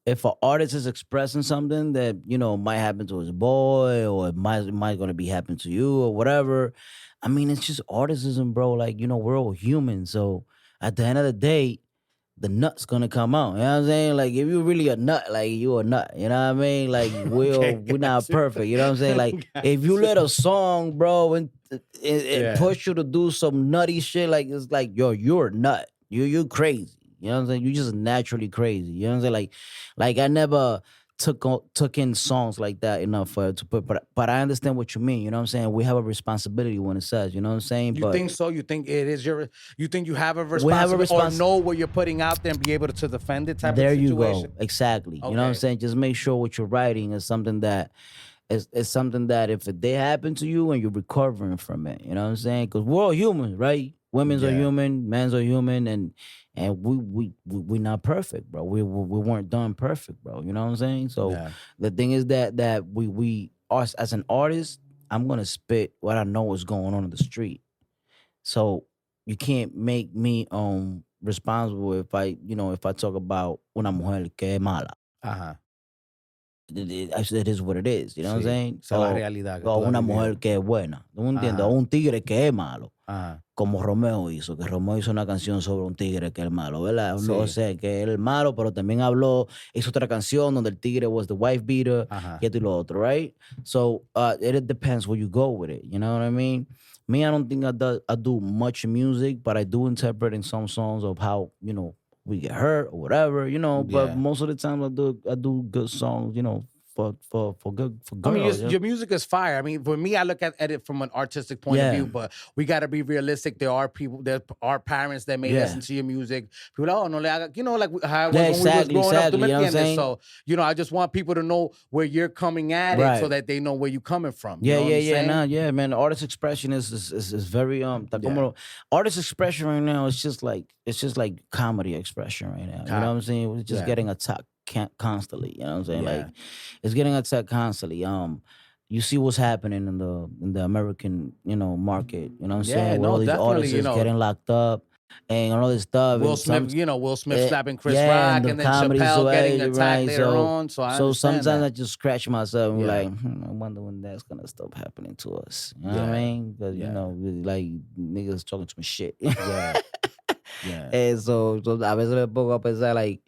if an artist is expressing something that, you know, might happen to his boy or it might gonna be happening to you or whatever, I mean, it's just artisanship, bro. Like, you know, we're all human. So at the end of the day, the nut's gonna come out. You know what I'm saying? Like, if you're really a nut, like you a nut. You know what I mean? Like we're not perfect. You know what I'm saying? Like if you let a song, bro, and push you to do some nutty shit, like it's like, yo, you're a nut. You're crazy. You know what I'm saying? You're just naturally crazy. You know what I'm saying? Like I never took in songs like that enough to put, but I understand what you mean. You know what I'm saying? We have a responsibility when it says, you know what I'm saying? You think so? You think it is you think you have a responsibility or know what you're putting out there and be able to defend it type of situation? There you go. Exactly. Okay. You know what I'm saying? Just make sure what you're writing is something that is something that if it did happen to you and you're recovering from it, you know what I'm saying? Because we're all humans, right? Women's are human, men's are human, and we not perfect, bro. We weren't done perfect, bro. You know what I'm saying? So the thing is that we us as an artist, I'm gonna spit what I know is going on in the street. So you can't make me responsible if I talk about una mujer que es mala. It is what it is, you know what I'm saying? Esa es la realidad. O una mujer que es buena, ¿tú me entiendes? O un tigre que es malo, como Romeo hizo una canción sobre un tigre que es malo, ¿verdad? Sí. O sea, que él es malo, pero también hizo otra canción donde el tigre was the wife beater, y esto y lo otro, right? So, it depends where you go with it, you know what I mean? Me, I don't think I do much music, but I do interpret in some songs of how, you know, we get hurt or whatever, you know, but most of the time I do good songs, you know, good for I mean, girls. your music is fire. I mean, for me, I look at it from an artistic point of view, but we got to be realistic. There are parents that may listen to your music. People, oh, no, like, you know, like how it was when we was growing up. You know what I'm saying? So, you know, I just want people to know where you're coming at it so that they know where you're coming from. You know what I'm saying? Man. Artist expression is very artist expression right now. It's just like comedy expression right now. You know what I'm saying? We're just getting attacked constantly. You know what I'm saying? Like it's getting attacked constantly. You see what's happening in the American, you know, market. You know what I'm saying? Where all these artists getting locked up and all this stuff. Will Smith slapping Chris Rock, and then Chappelle getting attacked later on. So sometimes I just scratch myself and be like, I wonder when that's gonna stop happening to us. You know what I mean? Because you know, like niggas talking some shit. And so a veces me pongo a pensar like,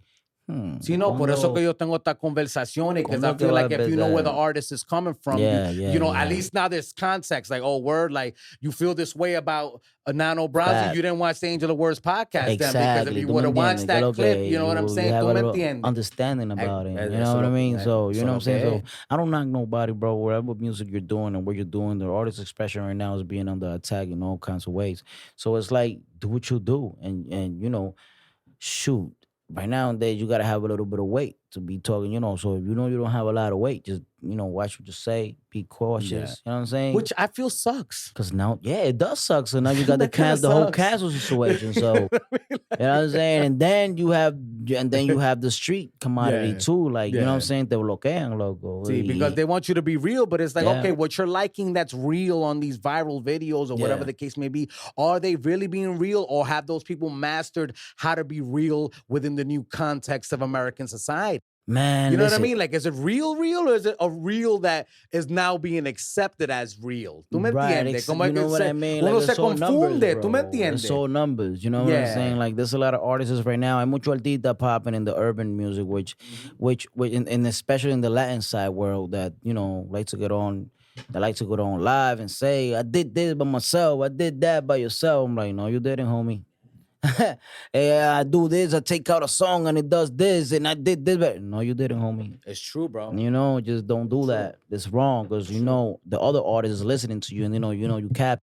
Sí, no, por eso que yo tengo estas conversaciones, because I feel like if you know where the artist is coming from, you know, at least now there's context, like, oh, word, like, you feel this way about a Nano Brazi, you didn't watch the Angel of Words podcast then, because if you would have watched that clip, you know what I'm saying? Tú me entiendes. Understanding about it, you know what I mean? So, you know what I'm saying? So, I don't knock nobody, bro, whatever music you're doing and what you're doing, the artist expression right now is being under attack in all kinds of ways. So, it's like, do what you do, and you know, shoot. Right nowadays, you gotta have a little bit of weight to be talking, you know. So if you know you don't have a lot of weight, just, you know, watch what you say, be cautious. You know what I'm saying? Which I feel sucks. Cause now, it does suck. So now you got the whole cancel situation. So you know what I'm saying? And then you have the street commodity too. Like, you know what I'm saying? Te bloquean, loco. See, because they want you to be real, but it's like, okay, what you're liking that's real on these viral videos or whatever the case may be, are they really being real, or have those people mastered how to be real within the new context of American society? Man, you know what I mean? Like, is it real, or is it a real that is now being accepted as real? ¿Tú me entiendes? Como you know what I mean? Uno like, se confunde, ¿tú me entiendes? It's all numbers, you know what I'm saying? Like, there's a lot of artists right now. Hay mucho artista popping in the urban music, which and especially in the Latin side world, that, you know, like to get on. They like to go on live and say, I did this by myself, I did that by yourself. I'm like, no, you didn't, homie. I do this, I take out a song and it does this, and I did this. But no, you didn't, homie. It's true, bro. You know, just don't do that. It's wrong, because you know the other artist is listening to you, and you know you capping.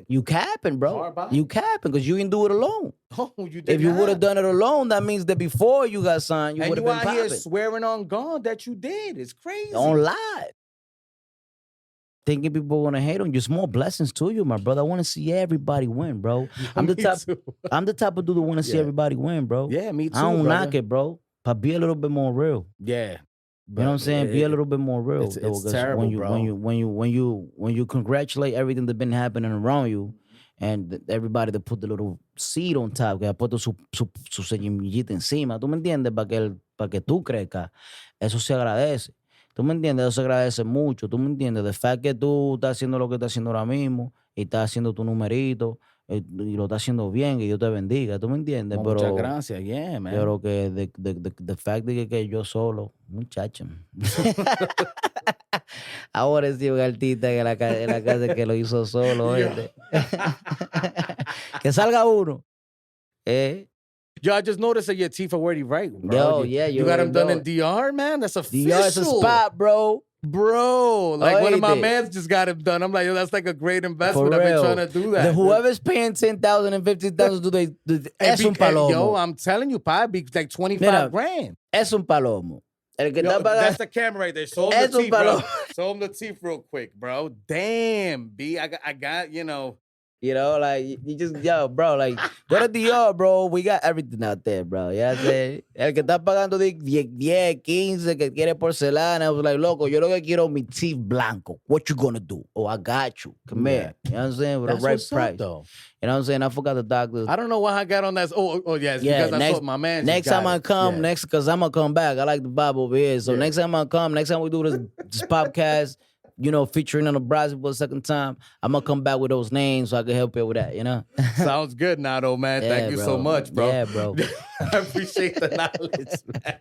You capping, bro. You capping because you didn't do it alone. Oh, you did. If you would have done it alone, that means that before you got signed, you would have been popping. And you out here swearing on God that you did. It's crazy. On live. Thinking people want to hate on you. Small blessings to you, my brother. I want to see everybody win, bro. I'm the type of dude that want to see everybody win, bro. Yeah, me too. I don't knock it, bro. But be a little bit more real. Yeah. You know what I'm saying? Be a little bit more real. It's terrible, bro. When you congratulate everything that's been happening around you, and everybody that put the little seed on top, que ha puesto su semillita encima, ¿tú me entiendes? Para que tú crezcas. Eso se agradece. ¿Tú me entiendes? Eso se agradece mucho. ¿Tú me entiendes? The fact que tú estás haciendo lo que estás haciendo ahora mismo y estás haciendo tu numerito y lo estás haciendo bien, que Dios te bendiga. ¿Tú me entiendes? Pero, muchas gracias. Yeah, man. Pero que the fact de que yo solo, muchacho. Ahora sí un artista en la casa que lo hizo solo. Que salga uno. Yo, I just noticed that your teeth are already right, bro. Yo, you got them done in DR, man? That's official. DR is a spot, bro. Bro, like one of my mans just got him done. I'm like, yo, that's like a great investment. I've been trying to do that. Whoever's paying $10,000 and $15,000, es un palomo. Yo, I'm telling you, probably be like 25 grand. Es un palomo. That's the camera right there. Show him the teeth, bro. Show him the teeth real quick, bro. Damn, B, I got, you know. You know, like, you just, yo, bro, like, go to DR, bro. We got everything out there, bro. Ya sé. El que está pagando 10, 15, que quiere porcelana. I was like, loco, yo lo que quiero mi teeth blanco. What you gonna do? Oh, I got you. Come here. You know what I'm saying? With the right price. Though. You know what I'm saying? I forgot the doctors. I don't know why I got on that. Oh, yeah. It's because I thought my man. Next time I come, because I'm going to come back. I like the vibe over here. So next time I come, next time we do this podcast, featuring on the Brazi for the second time, I'm gonna come back with those names so I can help you with that, Sounds good, Nano, man. Yeah, Thank you so much, bro. Yeah, bro. I appreciate the knowledge, man.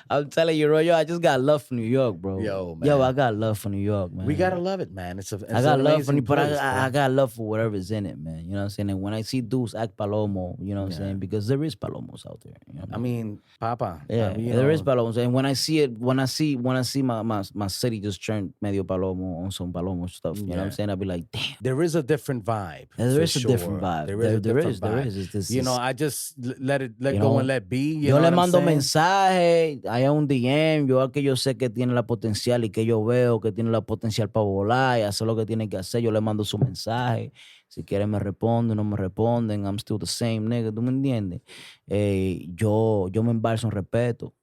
I'm telling you, yo, I just got love for New York, bro. Yo, man. Yo, I got love for New York, man. We gotta love it, man. It's I got love for New York, but I got love for whatever's in it, man. You know what I'm saying? And when I see dudes act palomo, you know what I'm saying? Because there is palomos out there. You know what I mean, Papa. Yeah, there is palomos. And when I see it, when I see my city just turn medio palomo on some palomo stuff, you know what I'm saying? I'll be like, damn. There is a different vibe. There is a different vibe. There is. You know, I just let go and let be. You Yo know le what I'm mando saying? mensajes, hay un DM, yo al que yo sé que tiene la potencial y que yo veo que tiene la potencial para volar y hacer lo que tiene que hacer, yo le mando su mensaje. Si quieren me responden, no me responden, I'm still the same nigga, ¿tú me entiendes? Yo me embalso en respeto.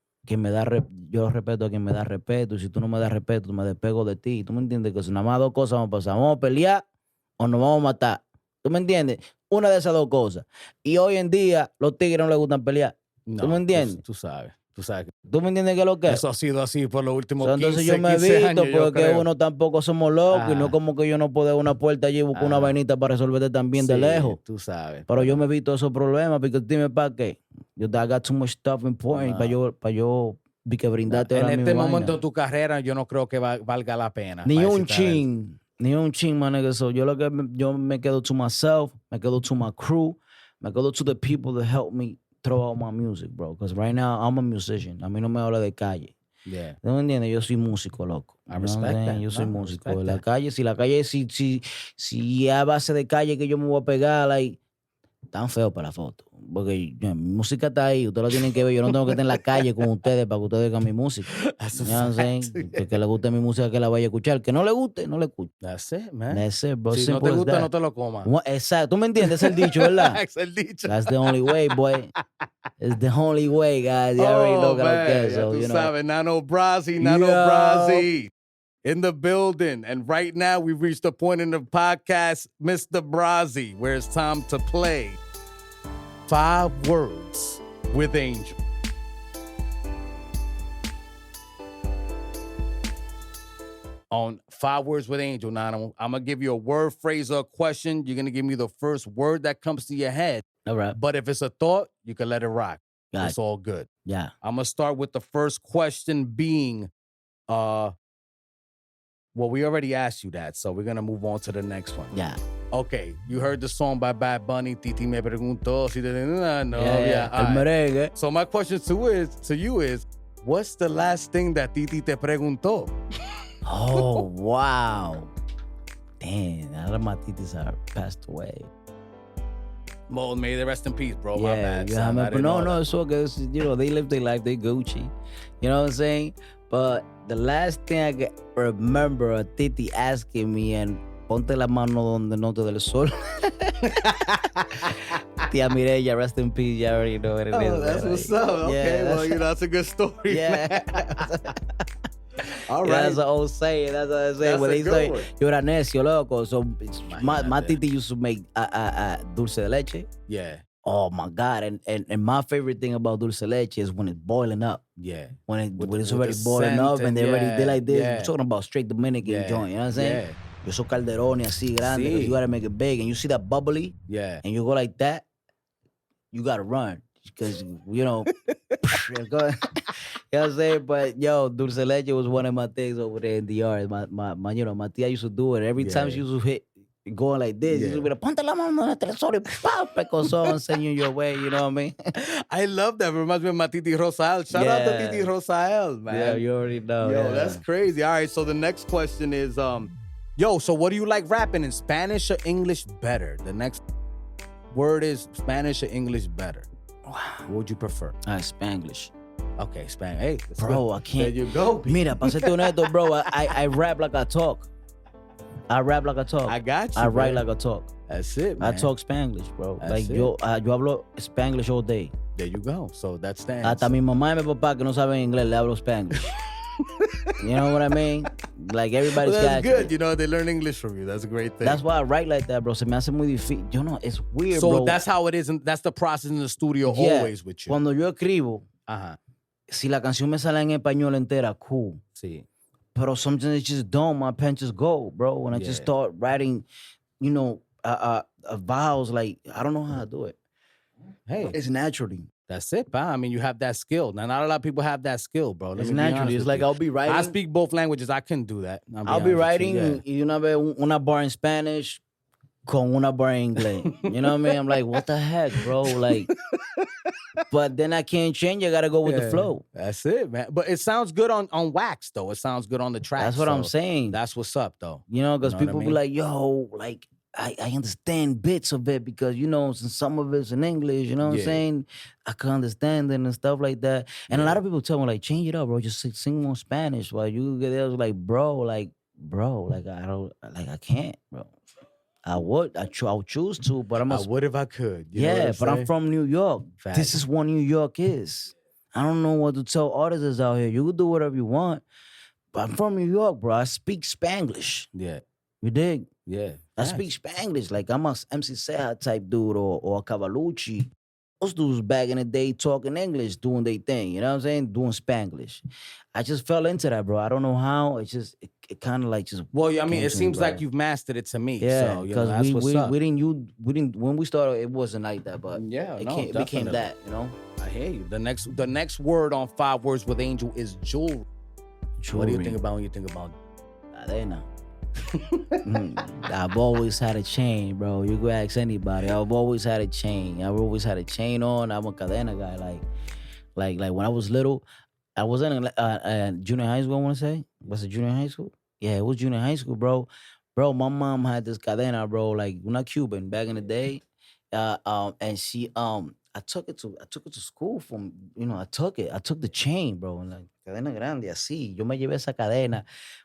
Yo respeto a quien me da respeto, y si tú no me das respeto, me despego de ti. ¿Tú me entiendes? Que si nada más dos cosas vamos a pasar, vamos a pelear o nos vamos a matar. ¿Tú me entiendes? Una de esas dos cosas. Y hoy en día, los tigres no les gustan pelear. No, ¿Tú me entiendes? Tú sabes. ¿Tú me entiendes qué es lo que es? Eso ha sido así por los últimos 15, entonces yo me 15 evito años, porque uno tampoco somos locos y no es como que yo no puedo dar una puerta allí y buscar una vainita para resolverte también de lejos. Tú sabes. Pero yo me evito esos problemas porque dime para qué. I got too much stuff important para yo brindarte ahora en este mismo momento vaina. de tu carrera yo no creo que valga la pena. Ni un chin, my nigga. So yo me quedo to myself, me quedo to my crew, me quedo to the people that help me throw out my music, bro. Because right now I'm a musician. A mí no me habla de calle. Yeah. ¿No me entiendes? Yo soy músico, loco. I respect that. Yo soy músico. En la calle, si es a base de calle que yo me voy a pegar, like, tan feo para la foto. Porque mi música está ahí, ustedes la tienen que ver. Yo no tengo que estar en la calle con ustedes para que ustedes oigan mi música. That's a You know what I'm saying? Que le guste mi música, que la vaya a escuchar. Que no le guste, no le escuche. That's it, man. That's it, bro. Si no te gusta, no te lo comas. Exacto. ¿Tú me entiendes? Es el dicho, ¿verdad? Es el dicho. That's the only way, boy. It's the only way, guys. You already know que lo que es. So, tú you sabes, Nano Brazi, Brazi. In the building. And right now, we've reached the point in the podcast, Mr. Brazi, where it's time to play 5 Words with Angel. On 5 Words with Angel, Nano, I'm going to give you a word, phrase, or a question. You're going to give me the first word that comes to your head. All right. But if it's a thought, you can let it rock. It's all good. Yeah. I'm going to start with the first question being, well, we already asked you that, so we're going to move on to the next one. Yeah. Okay, you heard the song by Bad Bunny, Titi me preguntó si te tenía una novia. El merengue. So my question to you is, what's the last thing that Titi te preguntó? Oh, wow. Damn, a lot of my titis are passed away. Well, may they rest in peace, bro. Yeah, My bad. yeah, Son. but no, it's all good. You know, they live their life, they Gucci. You know what I'm saying? But the last thing I can remember a titi asking me, and ponte la mano donde no te del sol. Tia Mireya, rest in peace. You already know what it is. Oh, that's what's up. Okay, well, you know, that's a good story. Yeah. All right. Yeah, that's an old saying. That's what I say. That's When a they good say, one. yo era necio, loco. So my Imagínate. titi used to make dulce de leche. Yeah, Oh my God. And my favorite thing about dulce de leche is when it's boiling up. yeah. When with it's already the boiling scent up and and they're ready, they're like this. yeah. We're talking about straight Dominican Yeah, joint, you know what I'm saying? yeah. Yo soy calderones así grande, 'cause Sí. you gotta make it big. And you see that bubbly, Yeah. and you go like that, you gotta run. Because, you know, you know what I'm saying? But, yo, dulce de leche was one of my things over there in the yard. My you know, my tia used to do it. Every time she used to hit, going like this, she used to be like, ponte la mano en el televisor, pow, pecozón, send you your way, you know what I mean? I love that. Reminds me of my Titi Rosael. Shout out to Yeah. Titi Rosael, man. Yeah, you already know. Yo, yeah. that's crazy. All right, so the next question is, so what do you like rapping in Spanish or English better? The next word is Spanish or English better. What would you prefer? Spanglish. Okay, Spanish. Hey, that's Bro, good. I can't. There you go. Mira, para serte honesto, bro, I rap like I talk. I rap like I talk. I got you. I write man. like I talk. That's it, man. I talk Spanglish, bro. That's Like it. yo hablo Spanglish all day. There you go. So that stands. Hasta mi mamá y mi papá que no saben inglés le hablo Spanglish. You know what I mean? Like everybody's Well, that's got good. You know, they learn English from you. That's a great thing. That's why I write like that, bro. Se me hace muy difícil. Yo no, it's weird, so bro. that's how it is. And that's the process in the studio Yeah. always with you. Cuando yo escribo, Ajá. si la canción me sale en español entera, cool. Sí. But sometimes it just don't. My pen just go, bro. When I just start writing, vowels, like, I don't know how to do it. Hey, it's naturally. That's it, pal. I mean, you have that skill. Now, not a lot of people have that skill, bro. It's naturally. It's like I'll be writing. I speak both languages. I couldn't do that. I'll be writing, una bar in Spanish con una bar in English. You know what I mean? I'm like, what the heck, bro? Like, but then I can't change. I got to go with the flow. That's it, man. But it sounds good on wax, though. It sounds good on the track. That's what I'm saying. That's what's up, though. Because people be like, yo, like, I understand bits of it because, since some of it's in English, you know what I'm saying? I can understand it and stuff like that. And a lot of people tell me, like, change it up, bro. Just sing more Spanish. While you get there, like, I can't, bro. I would choose to, but I would if I could. But I'm from New York. Fact. This is what New York is. I don't know what to tell artists out here. You can do whatever you want, but I'm from New York, bro. I speak Spanglish. Yeah. You dig? Yeah. I speak Spanglish. Like, I'm a MC Seha type dude or a Cavalucci. Those dudes back in the day talking English, doing their thing. You know what I'm saying? Doing Spanglish. I just fell into that, bro. I don't know how. It kind of like just. Well, I mean, it seems like you've mastered it to me. Yeah, because that's what's up. We didn't. When we started, it wasn't like that, but it became that. I hear you. The next word on 5 Words with Angel is jewelry. What do you think about when you think about? Cadena. I've always had a chain, bro. You go ask anybody. I've always had a chain. I've always had a chain on. I'm a cadena guy. Like when I was little, I was in junior high school, I want to say. Was it junior high school? Yeah, it was junior high school, bro. Bro, my mom had this cadena, bro, like not Cuban back in the day. And she I took it to school from, I took the chain, bro. And like, cadena grande, así. Yo me llevé esa cadena,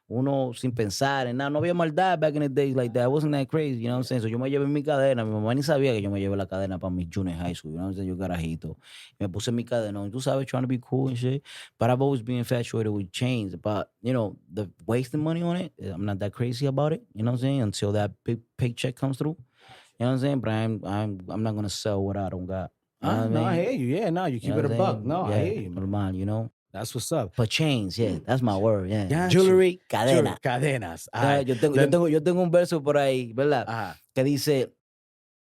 uno sin pensar en nada. No había maldad back in the days like that. It wasn't that crazy, you know what I'm saying? So yo me llevé mi cadena. Mi mamá ni sabía que yo me llevé la cadena para mi junior high school, you know what I'm saying? Yo carajito. Me puse mi cadena. Tú sabes, trying to be cool and shit. But I've always been infatuated with chains. But, the wasting money on it, I'm not that crazy about it, you know what I'm saying? Until that big paycheck comes through. You know what I'm saying? But I'm not going to sell what I don't got. No, I hear you. Yeah, no, you keep it a buck. No, I hear you. Normal, That's what's up. But chains, that's my word, Jewelry, cadena. Cadenas. Yo tengo un verso por ahí, ¿verdad? Ajá. Que dice,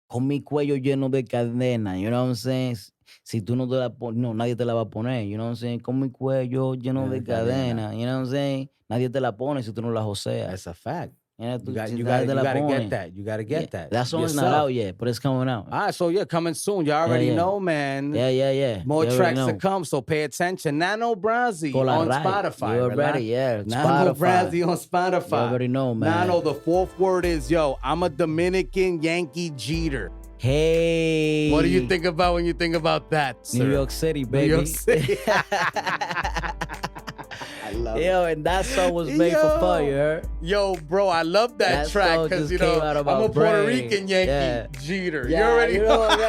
con mi cuello lleno de cadena, you know what I'm saying? Si tú no te la pones, nadie te la va a poner, you know what I'm saying? Con mi cuello lleno de cadena, you know what I'm saying? Nadie te la pone si tú no la joseas. That's a fact. You gotta get that. You gotta get that. That song's not out yet, but it's coming out. All right, so coming soon. You already know, man. Yeah. More tracks to come, so pay attention. Nano Brazi on Spotify. You already, Nano Brazi on Spotify. You already know, man. Nano, the 4th word is, I'm a Dominican Yankee Jeter. Hey. What do you think about when you think about that, sir? New York City, baby. New York City. I love it. And that song was made for fun, you heard? Yo, bro, I love that track because, I'm a Puerto Rican Yankee Jeter. Yeah, you already know. You know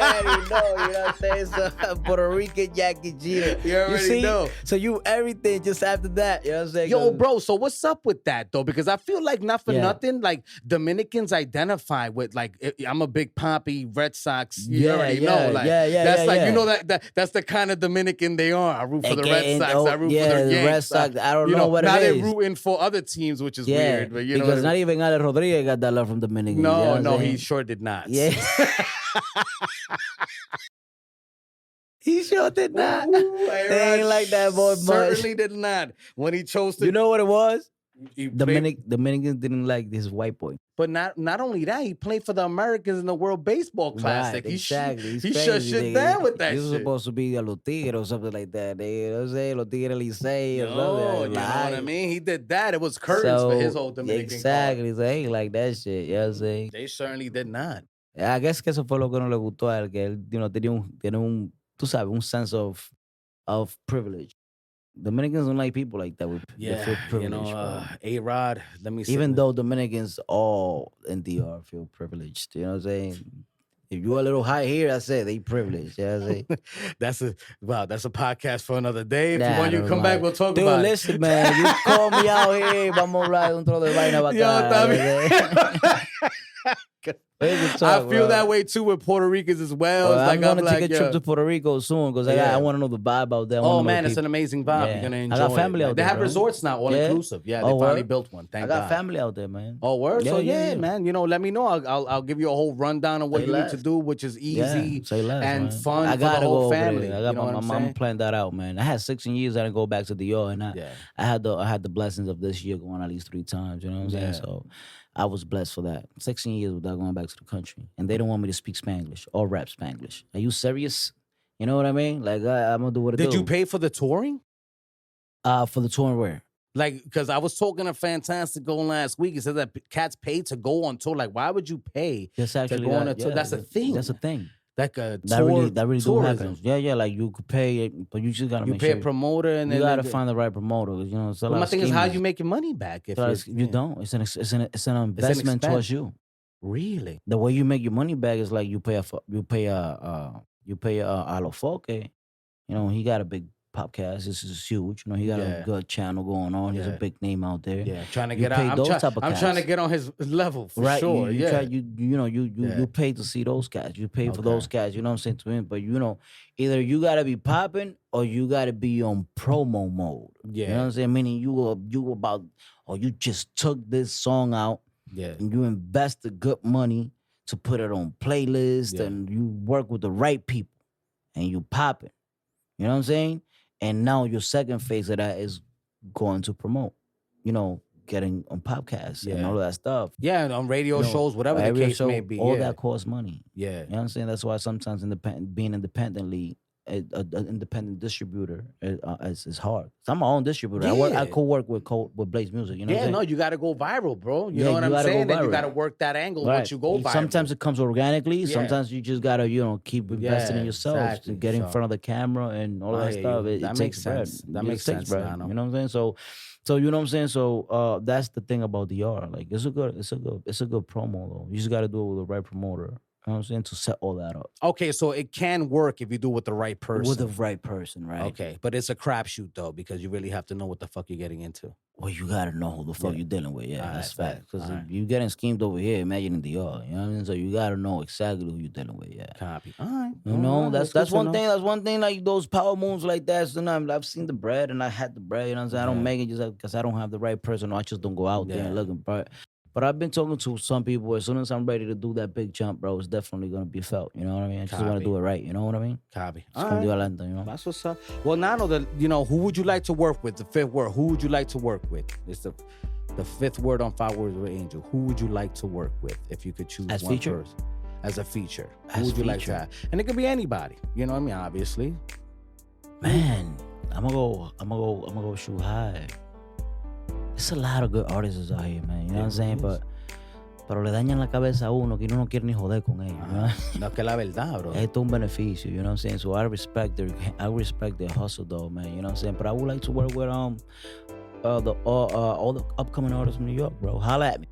what I'm saying? So, Puerto Rican Yankee Jeter. You already know. So you everything just after that, you know what I'm saying? Yo, bro, so what's up with that, though? Because I feel like not for nothing, like Dominicans identify with, like, I'm a big Poppy, Red Sox. You already know. Like, that's like, you know, that's the kind of Dominican they are. I root for the Red Sox. I root for the Yankees. Red Sox. I don't know what it is. Now they're rooting for other teams, which is weird. But because not even Ale Rodriguez got that love from Dominican. No, he sure did not. Yeah. He sure did not. They ain't like that boy much. Certainly did not. When he chose to... You know what it was? Dominicans didn't like this white boy. But not only that, he played for the Americans in the World Baseball Classic. Right, exactly. He shut shit down with that shit. He was supposed to be a Los Tigres or something like that. You know what I'm saying? Los Tigres Licey or something. You know what I mean? He did that. It was curtains for his whole Dominican Exactly. So he ain't like that shit. You know what I'm saying? They certainly did not. I guess que eso fue lo que no le gustó a él, que él, tiene un, tú sabes, un sense of privilege. Dominicans don't like people like that with privilege. A-Rod, let me say. Even though Dominicans all in DR feel privileged, you know what I'm saying? If you're a little high here, I say they privileged. You know what I'm saying? That's a podcast for another day. If you want you to come back, we'll talk about it. Dude, listen, man. You call me out here, vamos a hablar un trozo de vaina bacana. I feel that way too with Puerto Ricans as well. It's I'm gonna take a trip yo. to Puerto Rico soon because I want to know the vibe out there. Oh man, it's an amazing vibe. You're gonna enjoy it. I got family out there. They have resorts now, all inclusive. Yeah, they finally built one. Thank God. I got family out there, man. Oh, word? So man, you know, let me know. I'll give you a whole rundown of what you need to do, which is easy and fun for the whole family. I got my mom planned that out, man. I had 16 years I didn't go back to the DR, and I had the blessings of this year going at least 3 times. You know what I'm saying? So I was blessed for that. 16 years without going back to the country, and they don't want me to speak Spanglish or rap Spanglish. Are you serious? You know what I mean? Like I'm gonna do what I do. Did you pay for the touring? For the touring where? Like, because I was talking to Fantastico last week. He said that cats pay to go on tour. Like, why would you pay to go on a tour? That's a thing. That's a thing. Like a tour, that really do happen. Yeah. Like you could pay it, but you just gotta make sure you pay a promoter, and you gotta find the right promoter. You know, so my thing is how you make your money back. If you don't, it's an investment towards you. Really, the way you make your money back is like you pay a Alofoque. You know, he got a big podcast. This is huge. You know, he got a good channel going on. He's a big name out there. Yeah, trying to get out. I'm trying to get on his level for sure. You pay to see those guys. You pay for those guys. You know what I'm saying to him. But you know, either you gotta be popping or you gotta be on promo mode. Yeah, you know what I'm saying. Meaning you just took this song out. Yeah, and you invested good money to put it on playlist, and you work with the right people, and you popping. You know what I'm saying? And now your second phase of that is going to promote, you know, getting on podcasts and all of that stuff. Yeah, and on radio shows, whatever the case may be. All that costs money. Yeah. You know what I'm saying? That's why sometimes being independently, an independent distributor is hard. So I'm my own distributor. I co-work with Blaze Music. You know what I'm saying? No, you got to go viral, bro. You know what I'm saying? And you got to work that angle once you go viral. Sometimes it comes organically. Sometimes you just got to, keep investing in yourself to get in front of the camera and all that stuff. It takes sense. That makes sense, Nano. You know what I'm saying? So you know what I'm saying? So that's the thing about DR. Like it's a good promo though. You just got to do it with the right promoter. You know what I'm saying? To set all that up. Okay, so it can work if you do it with the right person. With the right person, right? Okay, but it's a crapshoot though, because you really have to know what the fuck you're getting into. Well, you gotta know who the fuck you're dealing with. Yeah, that's fact. Because if you getting schemed over here, imagine in the yard. You know what I mean? So you gotta know exactly who you're dealing with. Yeah. Copy. All right. You know, that's one thing. That's one thing. Like those power moves like that. So I've seen the bread and I had the bread. You know what I'm saying? I don't make it just because I don't have the right person. Or I just don't go out there and looking. But I've been talking to some people. As soon as I'm ready to do that big jump, bro, it's definitely gonna be felt. You know what I mean? I just want to do it right. You know what I mean? Copy. You know? That's what's up. Well, Nano, who would you like to work with? The fifth word. Who would you like to work with? It's the fifth word on 5 Words with Angel. Who would you like to work with if you could choose as one feature? person? As a feature. Who would you like to have? And it could be anybody. You know what I mean? Obviously. Man, I'm gonna go shoot high. There's a lot of good artists out here, man. You know what I'm saying? Pero le dañan la cabeza a uno que uno no quiere ni joder con ellos. No, es que la verdad, bro. Esto es un beneficio, you know what I'm saying? So I respect their hustle, though, man. You know what I'm saying? But I would like to work with all the upcoming artists from New York, bro. Holla at me.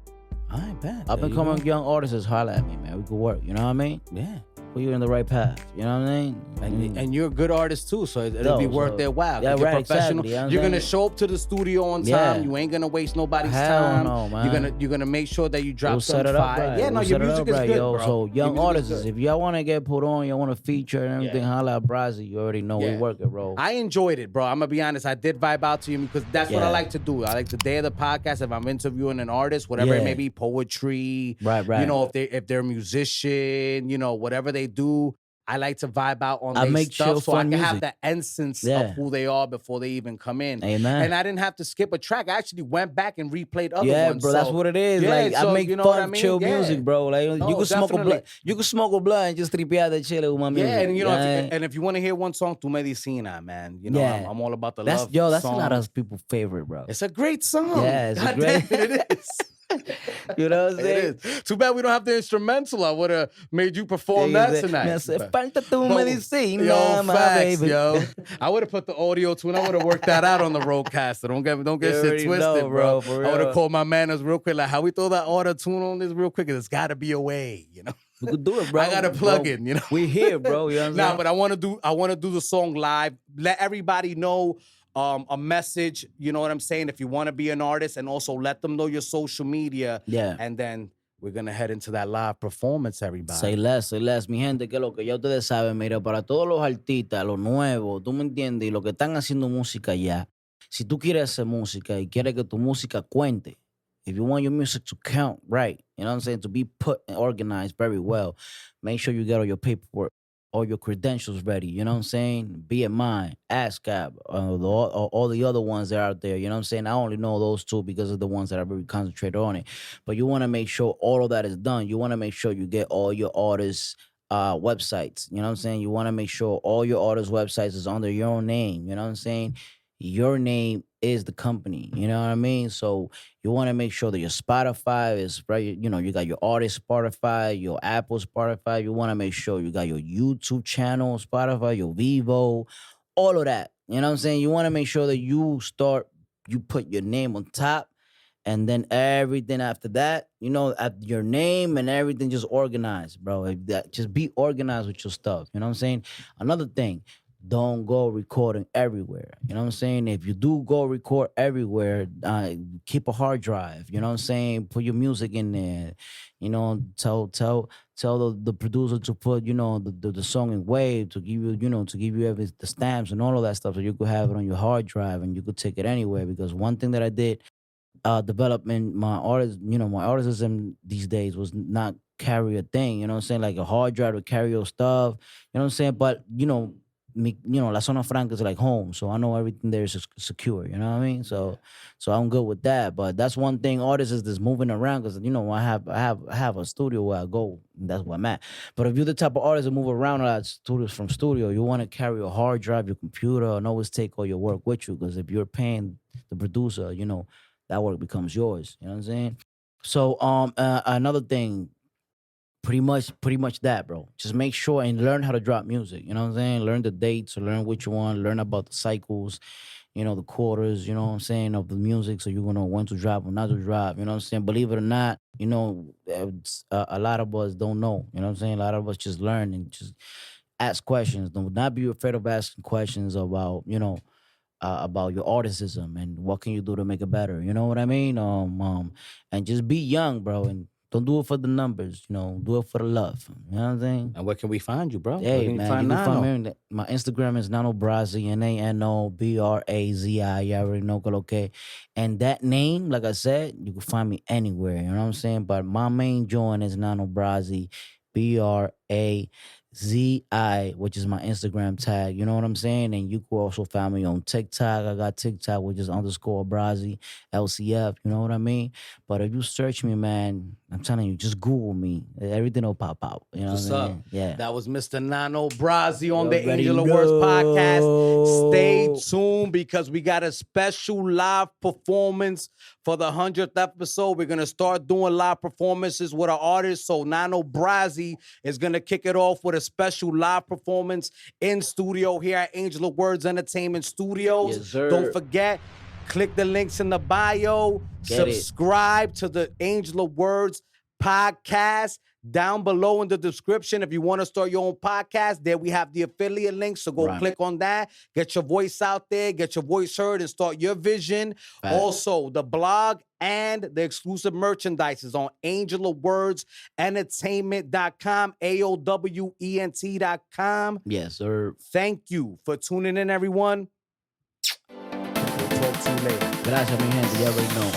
All right, bet. Up and coming young artists, holla at me, man. We could work. You know what I mean? Yeah. Put you in the right path. You know what I mean? And you're a good artist too, so it'll be worth their while. Yeah, you're right, professional. Exactly. You're gonna show up to the studio on time. Yeah. You ain't gonna waste nobody's time. No, man. You're gonna make sure that you drop some fire. Right. Yeah, no, your music is good, bro. So young artists, if y'all want to get put on, y'all want to feature and everything, holla at Brazi. You already know we work it, bro. I enjoyed it, bro. I'm gonna be honest. I did vibe out to you because that's what I like to do. I like the day of the podcast. If I'm interviewing an artist, whatever it may be, poetry, right. You know, if they're a musician, you know, whatever they do. I like to vibe out on their stuff so I can have the essence of who they are before they even come in. Amen. And I didn't have to skip a track. I actually went back and replayed other ones. Yeah, bro, that's what it is. Like I make fun, chill music, bro. Like you can smoke a blunt. You can smoke a blunt and just tripear the chile with my music. Yeah, and you know, and if you want to hear one song, Tu Medicina, man. You know, I'm all about the love. That's a lot of people's favorite, bro. It's a great song. Yeah, it's great. It is. You know what I'm saying? It is. Too bad we don't have the instrumental. I would have made you perform that tonight. Me hace falta tu medicina, my baby. Yo. I would have put the audio tune. I would have worked that out on the RODECaster. Don't get shit twisted, bro. I would have called my manners real quick. Like, how we throw that auto tune on this real quick? There's got to be a way, you know. We could do it, bro. I got to plug in, you know. We here, bro. You know what I'm saying? But I want to do the song live. Let everybody know. A message, you know what I'm saying? If you want to be an artist, and also let them know your social media. Yeah. And then we're going to head into that live performance, everybody. Say less, mi gente, que lo que ya ustedes saben, mira, para todos los artistas, los nuevos, tú me entiendes, y los que están haciendo música ya, si tú quieres hacer música y quieres que tu música cuente, if you want your music to count right, you know what I'm saying, to be put and organized very well, make sure you get all your paperwork, all your credentials ready, you know what I'm saying? Be it mine, ASCAP, all the other ones that are out there, you know what I'm saying? I only know those two because of the ones that are very concentrated on it. But you want to make sure all of that is done. You want to make sure you get all your artists' websites, you know what I'm saying? You want to make sure all your artists' websites is under your own name, you know what I'm saying? Your name is the company, you know what I mean? So you want to make sure that your Spotify is right. You know, you got your artist Spotify, your Apple Spotify. You want to make sure you got your YouTube channel Spotify, your Vivo, all of that. You know what I'm saying? You want to make sure that you put your name on top, and then everything after that, you know, your name and everything just organized, bro. Just be organized with your stuff. You know what I'm saying? Another thing. Don't go recording everywhere. You know what I'm saying? If you do go record everywhere, keep a hard drive. You know what I'm saying? Put your music in there. You know, tell the producer to put, you know, the song in WAV to give you, you know, to give you the stamps and all of that stuff, so you could have it on your hard drive and you could take it anywhere. Because one thing that I did development, my artism these days was not carry a thing. You know what I'm saying? Like a hard drive to carry your stuff. You know what I'm saying? But La Zona Franca is like home, so I know everything there is secure. You know what I mean? So I'm good with that. But that's one thing, artists is this moving around, because you know I have a studio where I go. And that's where I'm at. But if you're the type of artist that move around a lot, studios from studio, you want to carry a hard drive, your computer, and always take all your work with you. Because if you're paying the producer, you know that work becomes yours. You know what I'm saying? So another thing. Pretty much that, bro. Just make sure and learn how to drop music. You know what I'm saying? Learn the dates, or learn which one, learn about the cycles, you know, the quarters, you know what I'm saying, of the music, so you're going to know when to drop or not to drop. You know what I'm saying? Believe it or not, you know, a lot of us don't know. You know what I'm saying? A lot of us just learn and just ask questions. Do not be afraid of asking questions about, you know, about your artisanship and what can you do to make it better. You know what I mean? And just be young, bro, and don't do it for the numbers, you know. Do it for the love. You know what I'm saying? And where can we find you, bro? Hey, man, you can find me. My Instagram is Nano Brazi, Nano Brazi. You already know que lo que. And that name, like I said, you can find me anywhere. You know what I'm saying? But my main joint is Nano Brazi, Brazi, which is my Instagram tag. You know what I'm saying? And you can also find me on TikTok. I got TikTok, which is _Brazi, LCF. You know what I mean? But if you search me, man, I'm telling you, just Google me. Everything will pop out. You know what I mean? Yeah. That was Mr. Nano Brazi on the Angel of Words podcast. Stay tuned, because we got a special live performance for the 100th episode. We're going to start doing live performances with our artists. So Nano Brazi is going to kick it off with a special live performance in studio here at Angel of Words Entertainment Studios. Yes, sir. Don't forget, click the links in the bio. Subscribe to the Angel of Words podcast down below in the description. If you want to start your own podcast, there we have the affiliate link. So go click on that. Get your voice out there. Get your voice heard and start your vision. Also, the blog and the exclusive merchandise is on angelofwordsentertainment.com, AOWENT.com. Yes, sir. Thank you for tuning in, everyone. We'll talk to you later. Gracias, mi gente. You already know.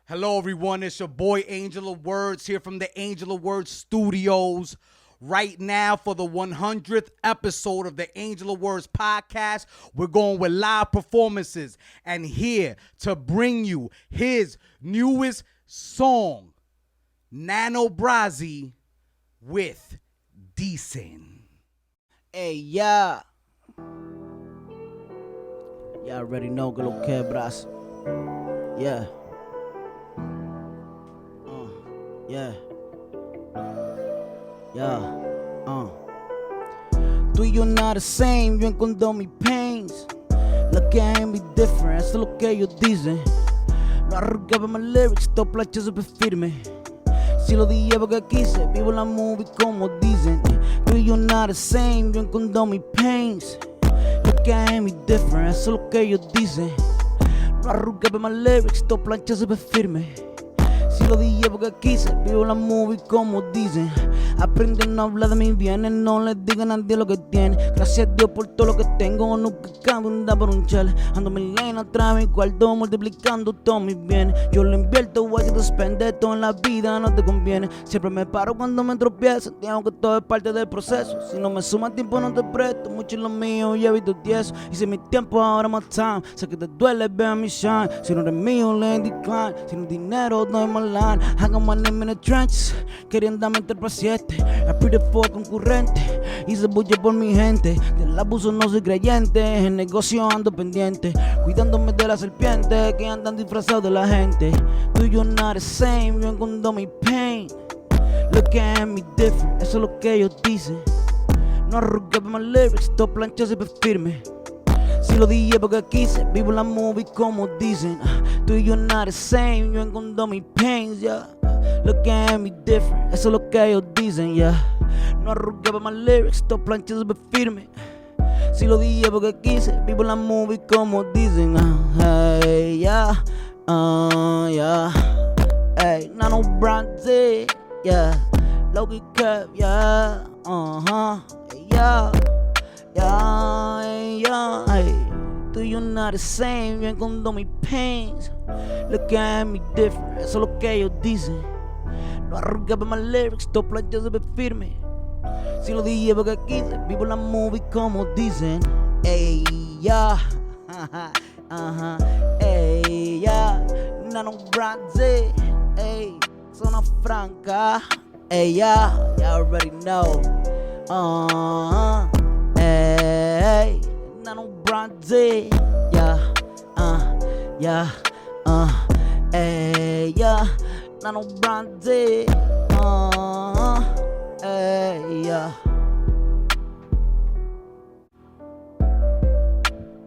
Hello, everyone. It's your boy, Angel of Words, here from the Angel of Words Studios. Right now, for the 100th episode of the Angel of Words podcast, we're going with live performances. And here to bring you his newest song, Nano Brazi with Decent. Hey, yeah. Y'all already know que lo que, Brazi. Yeah. Tú y yo not the same, yo encuentro mis pains. Lo que hay en me different, eso es lo que ellos dicen. No arrugaba mis lyrics, todo plancha súper firme. Si lo dije porque quise, vivo la movie como dicen. Tú y yo not the same, yo encuentro mis pains. Lo que hay en me different, eso es lo que ellos dicen. No arrugaba mis lyrics, todo plancha súper firme. Si lo dije porque quise, vivo la movie como dicen. Aprenden a hablar de mis bienes, no les digan a nadie lo que tiene. Gracias a Dios por todo lo que tengo, nunca cambio un da por un chale. Ando mi lane atrás, mi cuarto, multiplicando todos mis bienes. Yo lo invierto, voy a despender todo en la vida, no te conviene. Siempre me paro cuando me tropiezo, entiendo que todo es parte del proceso. Si no me suma tiempo no te presto, mucho es lo mío, ya he visto tieso. Hice mi tiempo, ahora más time, sé que te duele, ver mi shine. Si no eres mío, le decline, si no hay dinero, no hay más line. Hago my name in the trenches, querían darme el paciente. I pretty for concurrente, hice bulla por mi gente. Del abuso no soy creyente, en negocio ando pendiente, cuidándome de la serpiente que andan disfrazados de la gente. Do you not the same, yo encontro mi pain. Look at me different, eso es lo que ellos dicen. No arrugué mis lyrics, todo plancha siempre firme. Si lo dije porque quise, vivo la movie como dicen. Do you not the same, yo encontro mi pains, yeah. Look at me different, eso es lo que ellos dicen, yeah. No arrugué mis lyrics, todo plancha siempre firme. Si lo dije porque quise, vivo la movie como dicen. Hey, yeah, yeah. Hey, Nano Brazi, yeah. Loki Cup, yeah, yeah, yeah, hey. Do you not the same? Yo encontro mis pains. Look at me different, eso es lo que ellos dicen. No arrugué mis lyrics, todo plancha siempre firme. Si lo dije porque quise, vivo la movie como dicen. Ey, ya, ey, ya, Nano Brazi, ey, zona franca, ey, ya, you already know. Ey, Nano Brazi, ya, ey, ya, Nano Brazi, ey, ya.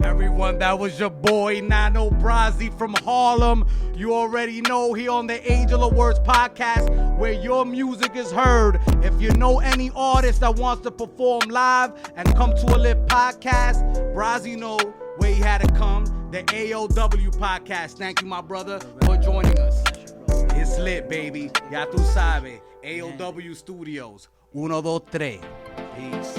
Everyone, that was your boy Nano Brazi from Harlem. You already know, here on the Angel of Words podcast, where your music is heard. If you know any artist that wants to perform live and come to a lit podcast, Brazi know where he had to come. The AOW podcast. Thank you, my brother, for joining us. It's lit, baby. Ya tú sabes. AOW Studios. 1, 2, 3. Peace.